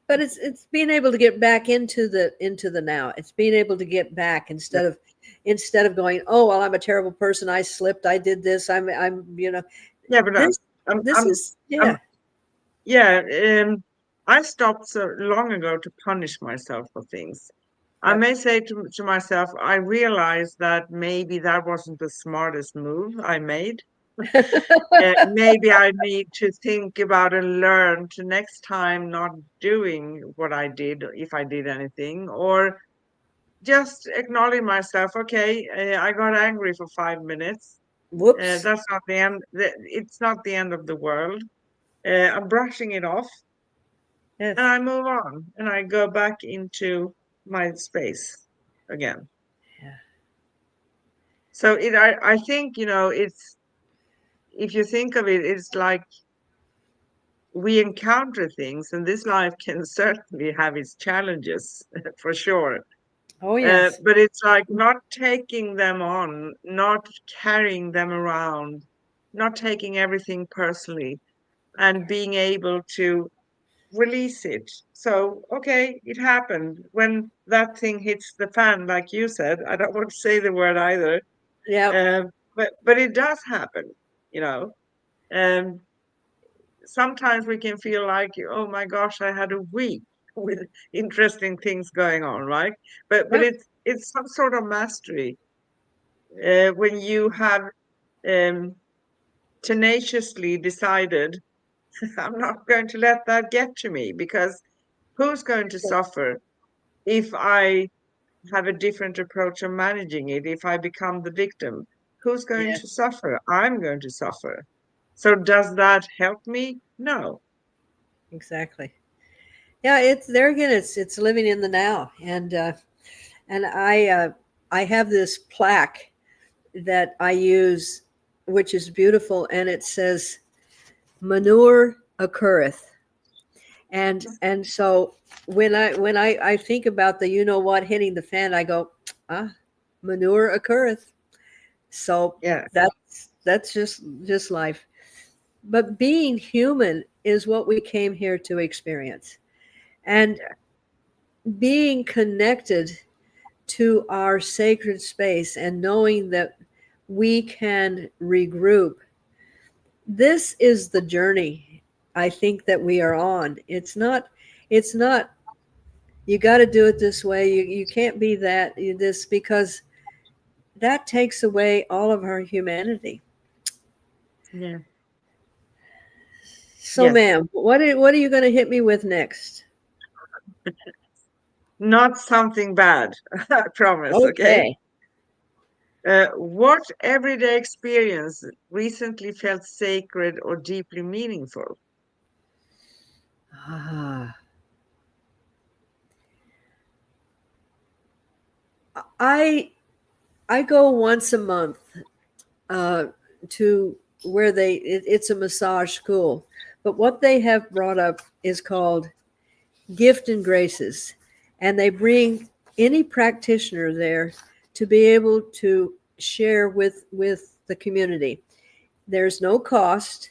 But it's being able to get back into the now. It's being able to get back instead of going, oh well, I'm a terrible person. I slipped. I did this. I'm. Yeah, but This I'm, this I'm, is I'm, yeah. yeah. I stopped so long ago to punish myself for things. I Yep. may say to myself, I realized that maybe that wasn't the smartest move I made. Maybe I need to think about and learn to next time not doing what I did if I did anything, or just acknowledge myself. Okay, I got angry for 5 minutes. Whoops. That's not the end. It's not the end of the world. I'm brushing it off and Yes. I move on and I go back into my space again. Yeah. So I think, it's, if you think of it, it's like we encounter things, and this life can certainly have its challenges for sure. Oh yes. But it's like not taking them on, not carrying them around, not taking everything personally, and being able to release it. So, okay, it happened. When that thing hits the fan, like you said, I don't want to say the word either, Yep. but it does happen, you know. Um, sometimes we can feel like, oh my gosh, I had a week with interesting things going on, right? But Yeah. it's some sort of mastery when you have um, tenaciously decided, I'm not going to let that get to me, because who's going to suffer if I have a different approach of managing it? If I become the victim, who's going to Yes, suffer? I'm going to suffer. So does that help me? No. exactly. Yeah, it's there again. It's living in the now, and I have this plaque that I use, which is beautiful, and it says manure occurreth. And so when I think about the you know what hitting the fan, I go, ah, manure occurreth. So Yeah. that's just life. But being human is what we came here to experience. And Yeah. being connected to our sacred space and knowing that we can regroup. This is the journey I think that we are on. It's not you got to do it this way. You can't be that this because that takes away all of our humanity. Yeah. So, Yes. ma'am, what are you going to hit me with next? Not something bad, I promise. Okay. Okay. What everyday experience recently felt sacred or deeply meaningful? Ah, I I go once a month uh, to where it's a massage school, but what they have brought up is called gift and graces, and they bring any practitioner there to be able to share with the community. There's no cost.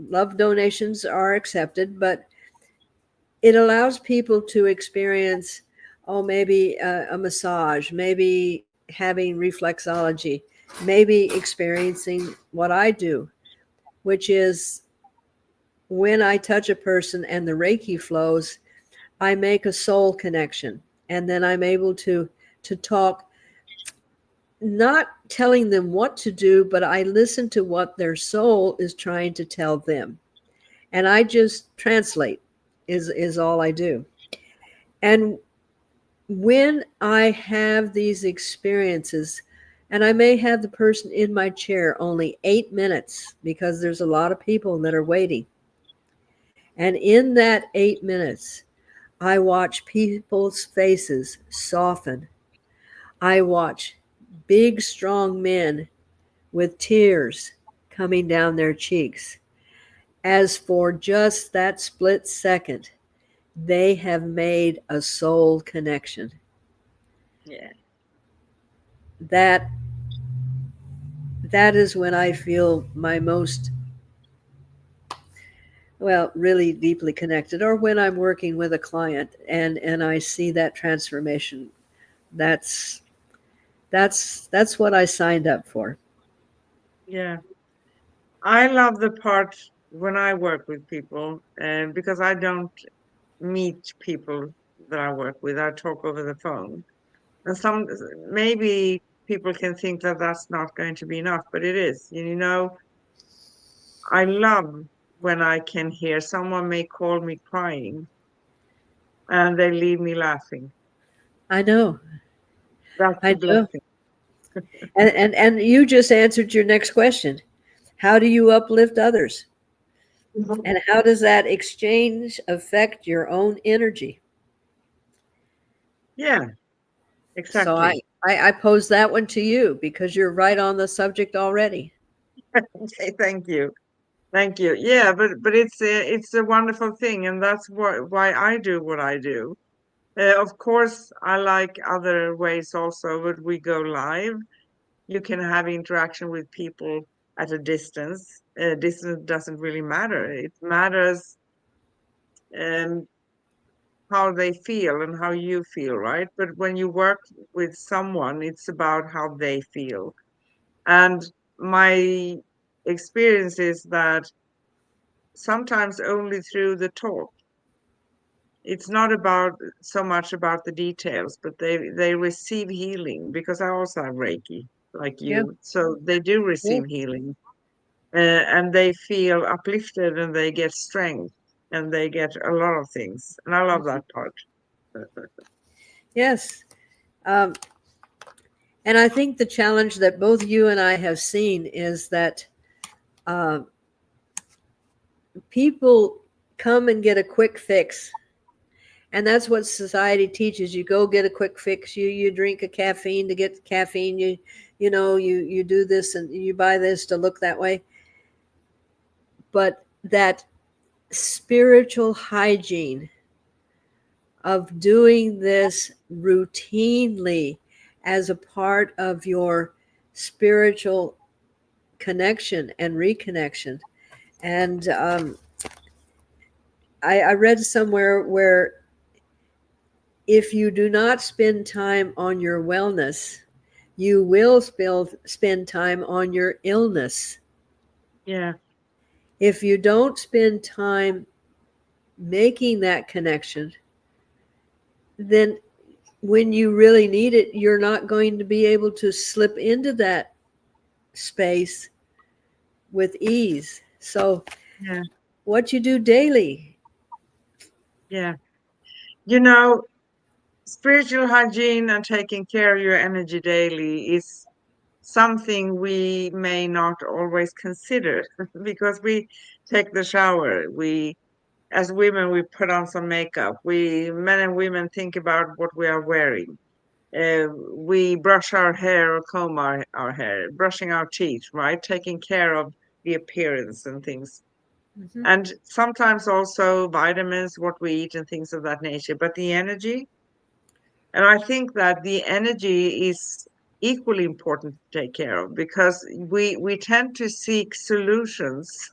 Love donations are accepted, but it allows people to experience, oh, maybe a massage, maybe having reflexology, maybe experiencing what I do, which is when I touch a person and the Reiki flows, I make a soul connection. And then I'm able to talk, not telling them what to do, but I listen to what their soul is trying to tell them. And I just translate is all I do. And when I have these experiences, and I may have the person in my chair only 8 minutes because there's a lot of people that are waiting. And in that 8 minutes, I watch people's faces soften. I watch big, strong men with tears coming down their cheeks. As for just that split second, they have made a soul connection. Yeah. That that is when I feel my most, well, really deeply connected, or when I'm working with a client and I see that transformation. That's that's what I signed up for. Yeah. I love the part when I work with people, and because I don't meet people that I work with, I talk over the phone. And some maybe people can think that that's not going to be enough, but it is. You know, I love when I can hear someone may call me crying and they leave me laughing. I know. That's a I know. blessing. And you just answered your next question. How do you uplift others? And how does that exchange affect your own energy? Yeah, So exactly. I pose that one to you because you're right on the subject already. Okay, thank you. Thank you. Yeah, but it's a wonderful thing, and that's why I do what I do. Of course, I like other ways also, but we go live. You can have interaction with people at a distance. Distance doesn't really matter. It matters um, how they feel and how you feel, right? But when you work with someone, it's about how they feel. And my experience is that sometimes only through the talk. It's not about so much about the details, but they receive healing because I also have Reiki like Yeah. you. So they do Yeah. receive healing, and they feel uplifted and they get strength and they get a lot of things. And I love that part. Yes. Um, and I think the challenge that both you and I have seen is that uh, people come and get a quick fix. And that's what society teaches. You go get a quick fix. You drink a caffeine to get caffeine. You do this and you buy this to look that way. But that spiritual hygiene of doing this routinely as a part of your spiritual connection and reconnection. And I read somewhere where if you do not spend time on your wellness, you will spend time on your illness. Yeah, If you don't spend time making that connection, then when you really need it, you're not going to be able to slip into that space with ease. So, yeah, what you do daily. yeah. You know, spiritual hygiene and taking care of your energy daily is something we may not always consider because we take the shower. We, as women, we put on some makeup. We, men and women, think about what we are wearing. We brush our hair or comb our hair, brushing our teeth, right? Taking care of the appearance and things. Mhm. And sometimes also vitamins, what we eat, and things of that nature. But the energy, and I think that the energy is equally important to take care of because we tend to seek solutions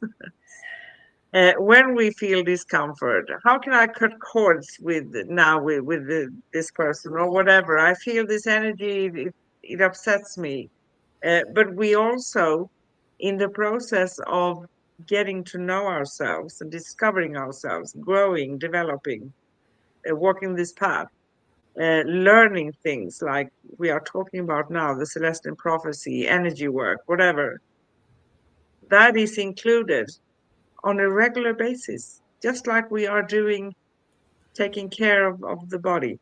when we feel discomfort. How can I cut cords with this person or whatever? I feel this energy, it upsets me. But we also, in the process of getting to know ourselves and discovering ourselves, growing, developing, walking this path, learning things like we are talking about now, the Celestine Prophecy, energy work, whatever, that is included on a regular basis, just like we are doing taking care of the body,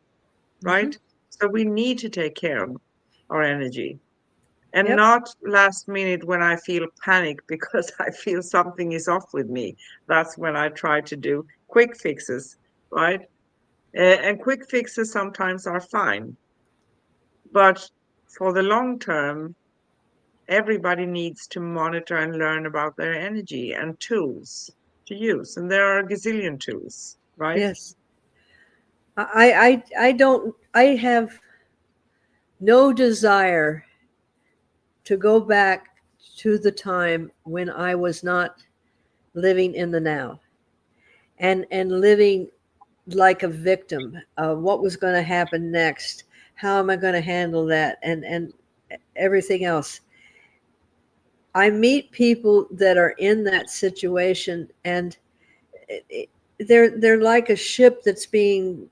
Mhm. right? So we need to take care of our energy and Yep. not last minute when I feel panic because I feel something is off with me. That's when I try to do quick fixes, right? And quick fixes sometimes are fine, but for the long term, everybody needs to monitor and learn about their energy and tools to use. And there are a gazillion tools, right? Yes. I don't, I have no desire to go back to the time when I was not living in the now and living like a victim of what was going to happen next. How am I going to handle that? And everything else. I meet people that are in that situation, and they're like a ship that's being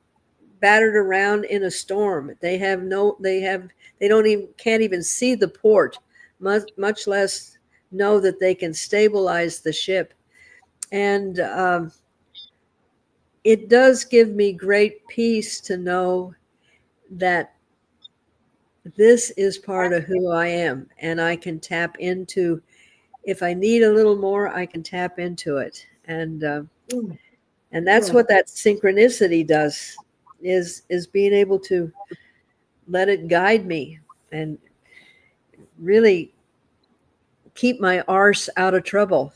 battered around in a storm. They don't even can't even see the port, much less know that they can stabilize the ship. And it does give me great peace to know that this is part of who I am, and I can tap into. If I need a little more, I can tap into it, Mm, and that's yeah. what that synchronicity does. Is being able to let it guide me and really keep my arse out of trouble.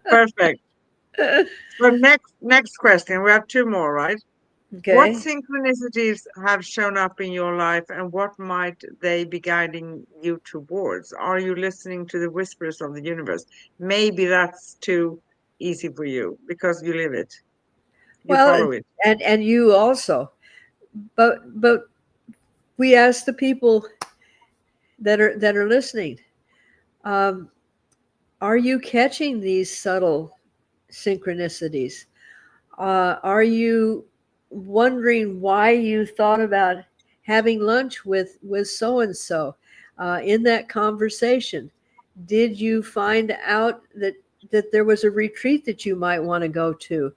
Perfect. So next question. We have two more, right? What Okay. synchronicities have shown up in your life and what might they be guiding you towards? Are you listening to the whispers of the universe? Maybe that's too easy for you because you live it. You Well, follow it. and you also, but we ask the people that are listening. Um, Are you catching these subtle synchronicities? Are you wondering why you thought about having lunch with so and so in that conversation? Did you find out that there was a retreat that you might want to go to?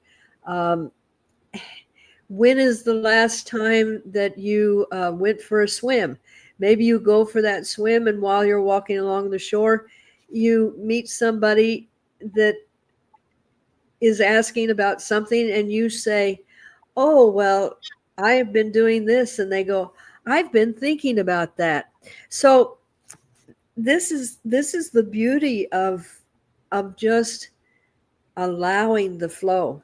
Um, when is the last time that you went for a swim? Maybe you go for that swim, and while you're walking along the shore, you meet somebody that is asking about something, and you say, "Oh, well, I have been doing this," and they go, "I've been thinking about that." So this is the beauty of just allowing the flow,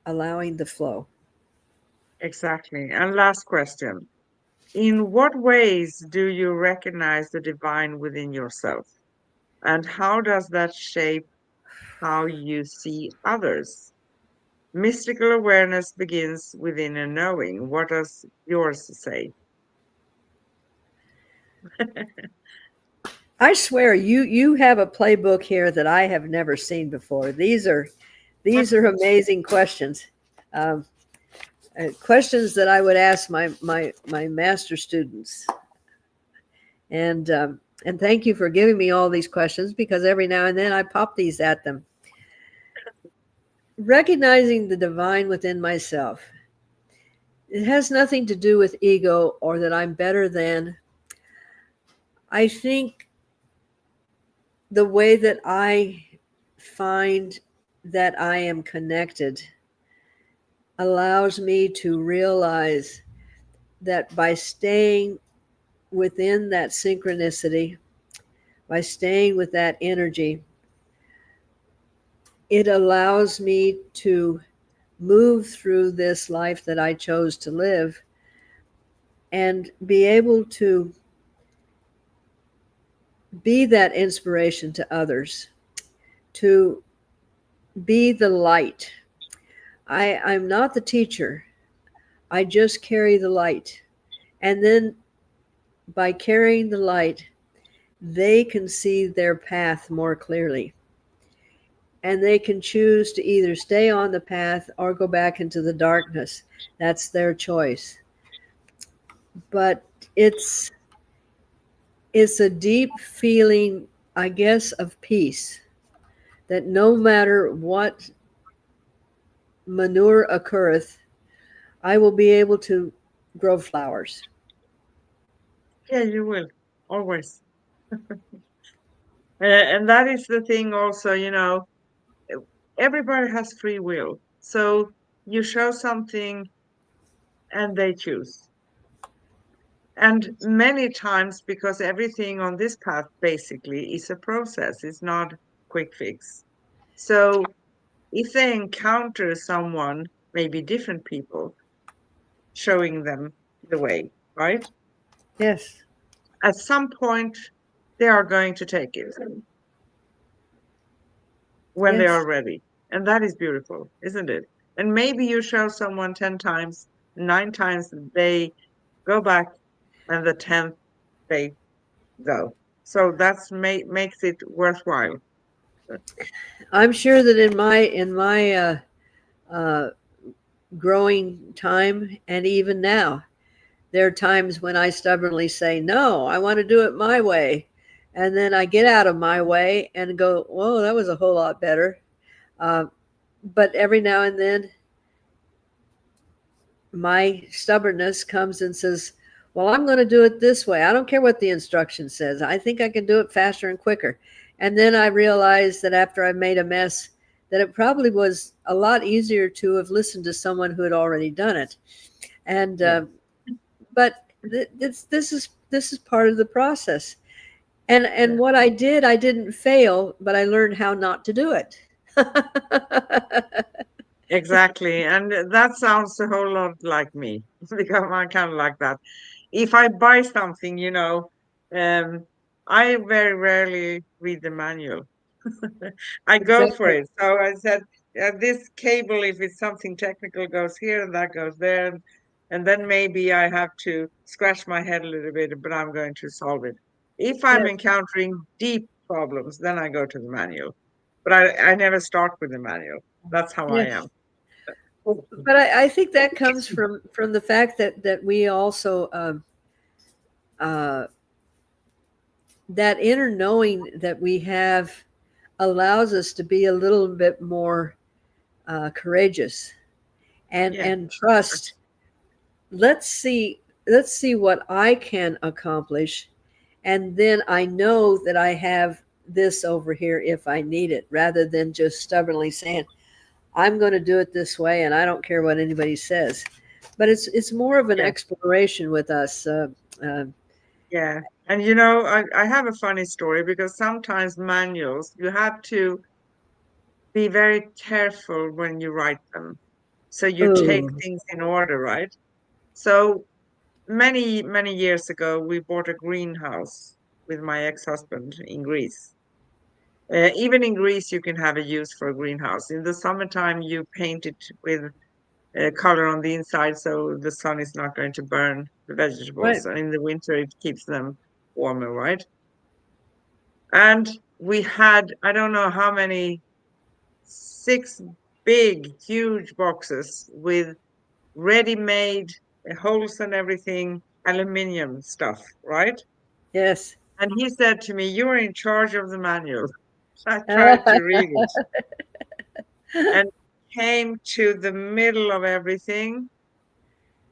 allowing the flow. Exactly. And last question. In what ways do you recognize the divine within yourself? And how does that shape how you see others? Mystical awareness begins within a knowing. What does yours say? I swear, you have a playbook here that I have never seen before. These are amazing questions. Um, Questions that I would ask my master students. And thank you for giving me all these questions, because every now and then I pop these at them. Recognizing the divine within myself. It has nothing to do with ego or that I'm better than. I think the way that I find that I am connected allows me to realize that by staying within that synchronicity, by staying with that energy, it allows me to move through this life that I chose to live and be able to be that inspiration to others, to be the light. I'm not the teacher. I just carry the light. And then by carrying the light, they can see their path more clearly. And they can choose to either stay on the path or go back into the darkness. That's their choice. But it's a deep feeling, I guess, of peace, that no matter what manure occurreth, I will be able to grow flowers. Yeah, you will, always. And that is the thing also, everybody has free will. So you show something and they choose. And many times, because everything on this path basically is a process, it's not quick fix. So if they encounter someone, maybe different people, showing them the way, right? Yes, At some point, they are going to take it when they are yes, ready. And that is beautiful, isn't it? And maybe you show someone 10 times, 9 times they go back, and the 10th they go. So that's makes it worthwhile. I'm sure that in my uh, growing time, and even now, there are times when I stubbornly say, "No, I want to do it my way," and then I get out of my way and go, "Whoa, that was a whole lot better." Uh, but every now and then, my stubbornness comes and says, "Well, I'm going to do it this way. I don't care what the instruction says. I think I can do it faster and quicker." And then I realize that after I made a mess, that it probably was a lot easier to have listened to someone who had already done it. And Yeah, but this is part of the process. And yeah, what I did, I didn't fail, but I learned how not to do it. exactly. And that sounds a whole lot like me because I'm kind of like that. If I buy something, um, I very rarely read the manual. I go for Exactly. it. So I said, this cable, if it's something technical, goes here and that goes there. And then maybe I have to scratch my head a little bit, but I'm going to solve it. If I'm Yes. encountering deep problems, then I go to the manual. But I never start with the manual. That's how I am. Yes. But I think that comes from the fact that we also uh, that inner knowing that we have allows us to be a little bit more courageous Yeah. and trust. Let's see what I can accomplish, and then I know that I have this over here if I need it, rather than just stubbornly saying I'm going to do it this way and I don't care what anybody says. But it's more of an Yeah. exploration with us. Uh, Yeah. And I have a funny story because sometimes manuals, you have to be very careful when you write them. So you take oh, things in order, right? So many, many years ago, we bought a greenhouse with my ex-husband in Greece. Even in Greece, you can have a use for a greenhouse. In the summertime, you paint it with color on the inside so the sun is not going to burn the right. vegetables. And in the winter, it keeps them warmer, right? And we had, I don't know how many, 6 big, huge boxes with ready-made holes and everything, aluminium stuff, right? Yes. And he said to me, "You're in charge of the manual." I tried to read it and came to the middle of everything.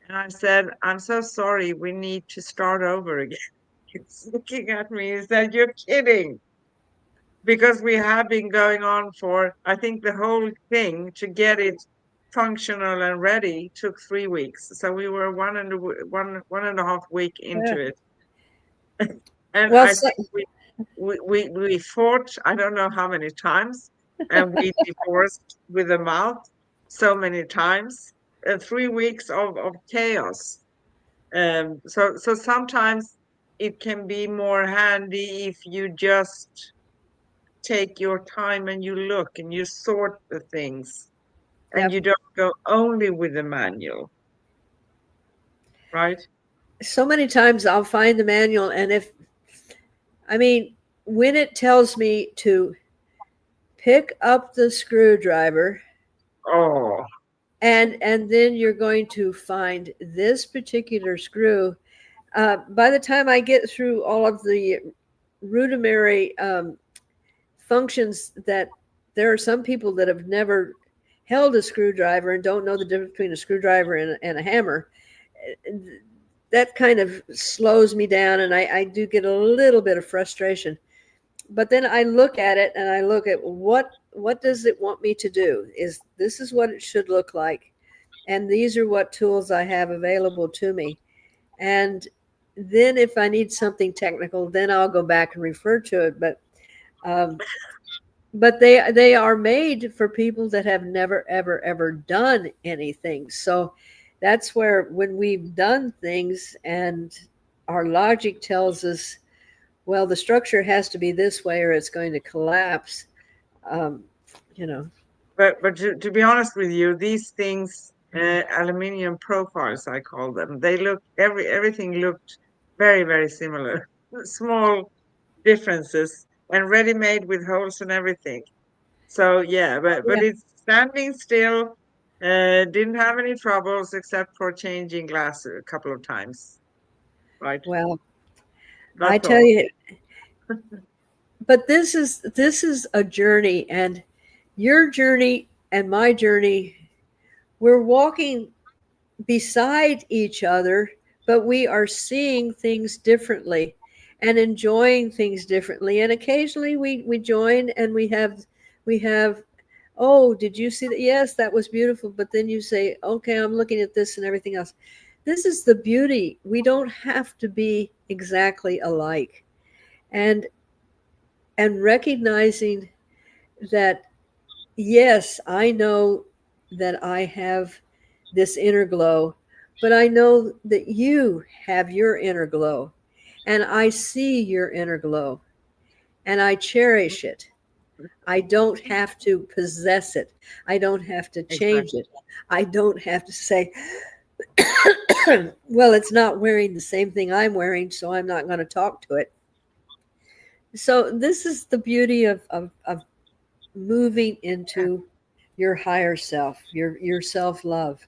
And I said, "I'm so sorry. We need to start over again." He's looking at me. He said, "You're kidding." Because we have been going on for, I think the whole thing to get it functional and ready took 3 weeks. So we were one and a half week Yeah. into it. And Well, I so, think we fought, I don't know how many times, and we divorced with a mouth so many times. 3 weeks of chaos. So sometimes it can be more handy if you just take your time and you look and you sort the things and yep. you don't go only with the manual, right? So many times I'll find the manual, and if I mean when it tells me to pick up the screwdriver Oh, and then you're going to find this particular screw. By the time I get through all of the rudimentary functions, that there are some people that have never held a screwdriver and don't know the difference between a screwdriver and a hammer. That kind of slows me down, and I do get a little bit of frustration. But then I look at it and I look at what does it want me to do? Is this is what it should look like, and these are what tools I have available to me. And then if I need something technical, then I'll go back and refer to it. Um, but they are made for people that have never ever done anything. So that's where when we've done things and our logic tells us, well, the structure has to be this way or it's going to collapse. Um, you know, but to be honest with you, these things, aluminium profiles, I call them, they look everything looked very, very similar. Small differences and ready-made with holes and everything. So yeah, but yeah. it's standing still. Didn't have any troubles except for changing glass a couple of times, right? Well, I That's tell all. you, but this is a journey, and your journey and my journey, we're walking beside each other, but we are seeing things differently and enjoying things differently. And occasionally we join and we have, oh, did you see that? Yes, that was beautiful. But then you say, okay, I'm looking at this and everything else. This is the beauty. We don't have to be exactly alike. And recognizing that, yes, I know that I have this inner glow, but I know that you have your inner glow, and I see your inner glow, and I cherish it. I don't have to possess it. I don't have to change Exactly. it. I don't have to say, well, it's not wearing the same thing I'm wearing, so I'm not going to talk to it. So this is the beauty of moving into your higher self, your self love.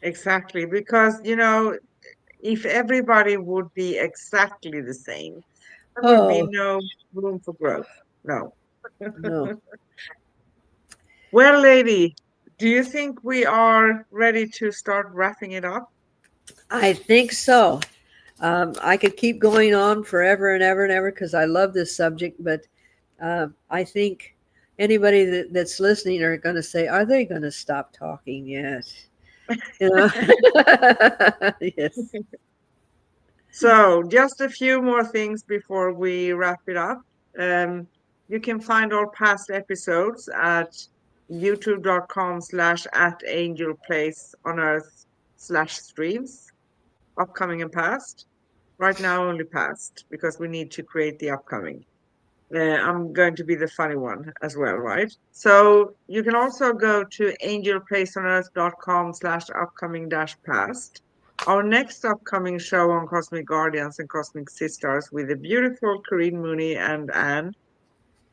Exactly, because if everybody would be exactly the same, there would be Oh no room for growth. No. no, Well, lady, do you think we are ready to start wrapping it up? I think so. I could keep going on forever and ever and ever because I love this subject, but I think anybody that's listening are going to say, "Are they going to stop talking yet?" You know? Yes. So, just a few more things before we wrap it up. Um, you can find all past episodes at youtube.com/ at angel place on earth /streams, upcoming and past. Right now, only past because we need to create the upcoming. I'm going to be the funny one as well, right? So you can also go to angelplaceonearth.com/ upcoming-past. Our next upcoming show on Cosmic Guardians and Cosmic Sisters with the beautiful Corinne Mooney and Anne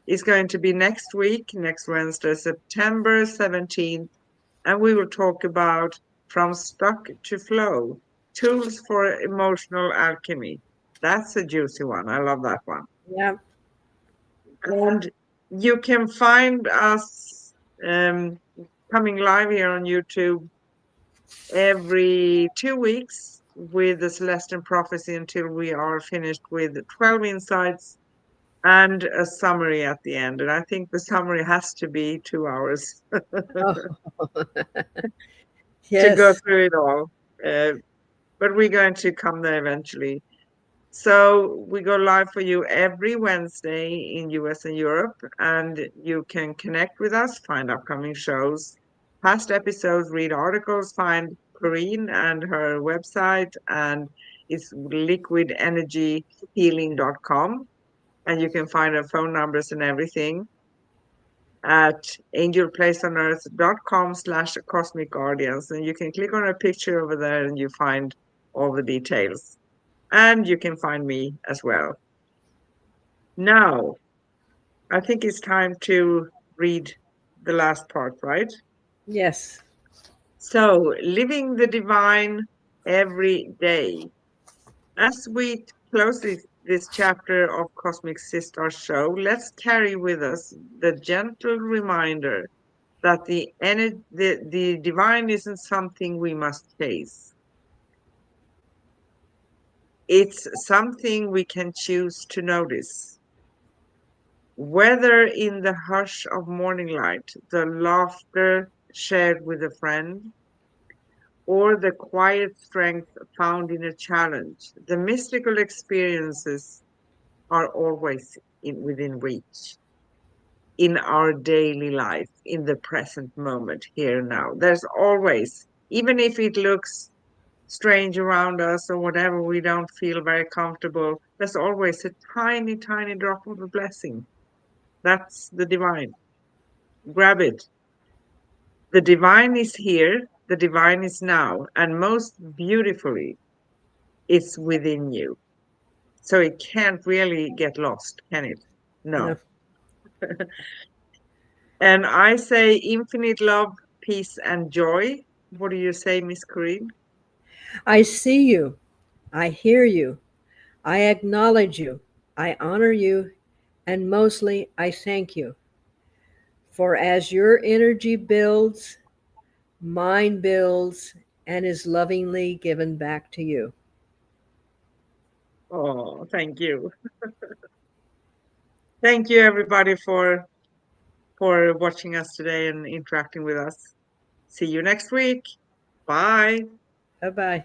is going to be next week, next Wednesday, September 17th. And we will talk about From Stuck to Flow, Tools for Emotional Alchemy. That's a juicy one. I love that one. Yeah. And you can find us coming live here on YouTube every 2 weeks with the Celestine Prophecy until we are finished with 12 insights and a summary at the end. And I think the summary has to be 2 hours Oh, to go yes. through it all. Uh, but we're going to come there eventually. So we go live for you every Wednesday in US and Europe, and you can connect with us, find upcoming shows, past episodes, read articles, find Corinne and her website, and it's liquidenergyhealing.com. And you can find her phone numbers and everything at angelplaceonearth.com/cosmic guardians. And you can click on a picture over there and you find all the details. And you can find me as well. Now, I think it's time to read the last part, right? Yes. So, living the divine every day. As we close this chapter of Cosmic Sis-Stars Show, let's carry with us the gentle reminder that the divine isn't something we must chase. It's something we can choose to notice. Whether in the hush of morning light, the laughter shared with a friend, or the quiet strength found in a challenge, the mystical experiences are always within reach in our daily life, in the present moment, here now. There's always, even if it looks strange around us or whatever, we don't feel very comfortable, there's always a tiny, tiny drop of a blessing. That's the divine. Grab it. The divine is here, the divine is now, and most beautifully, it's within you. So it can't really get lost, can it? No. No. And I say infinite love, peace, and joy. What do you say, Miss Corinne? I see you. I hear you. I acknowledge you. I honor you. And mostly, I thank you. For as your energy builds, mine builds and is lovingly given back to you. Oh, thank you. Thank you, everybody, for watching us today and interacting with us. See you next week. Bye. Bye bye.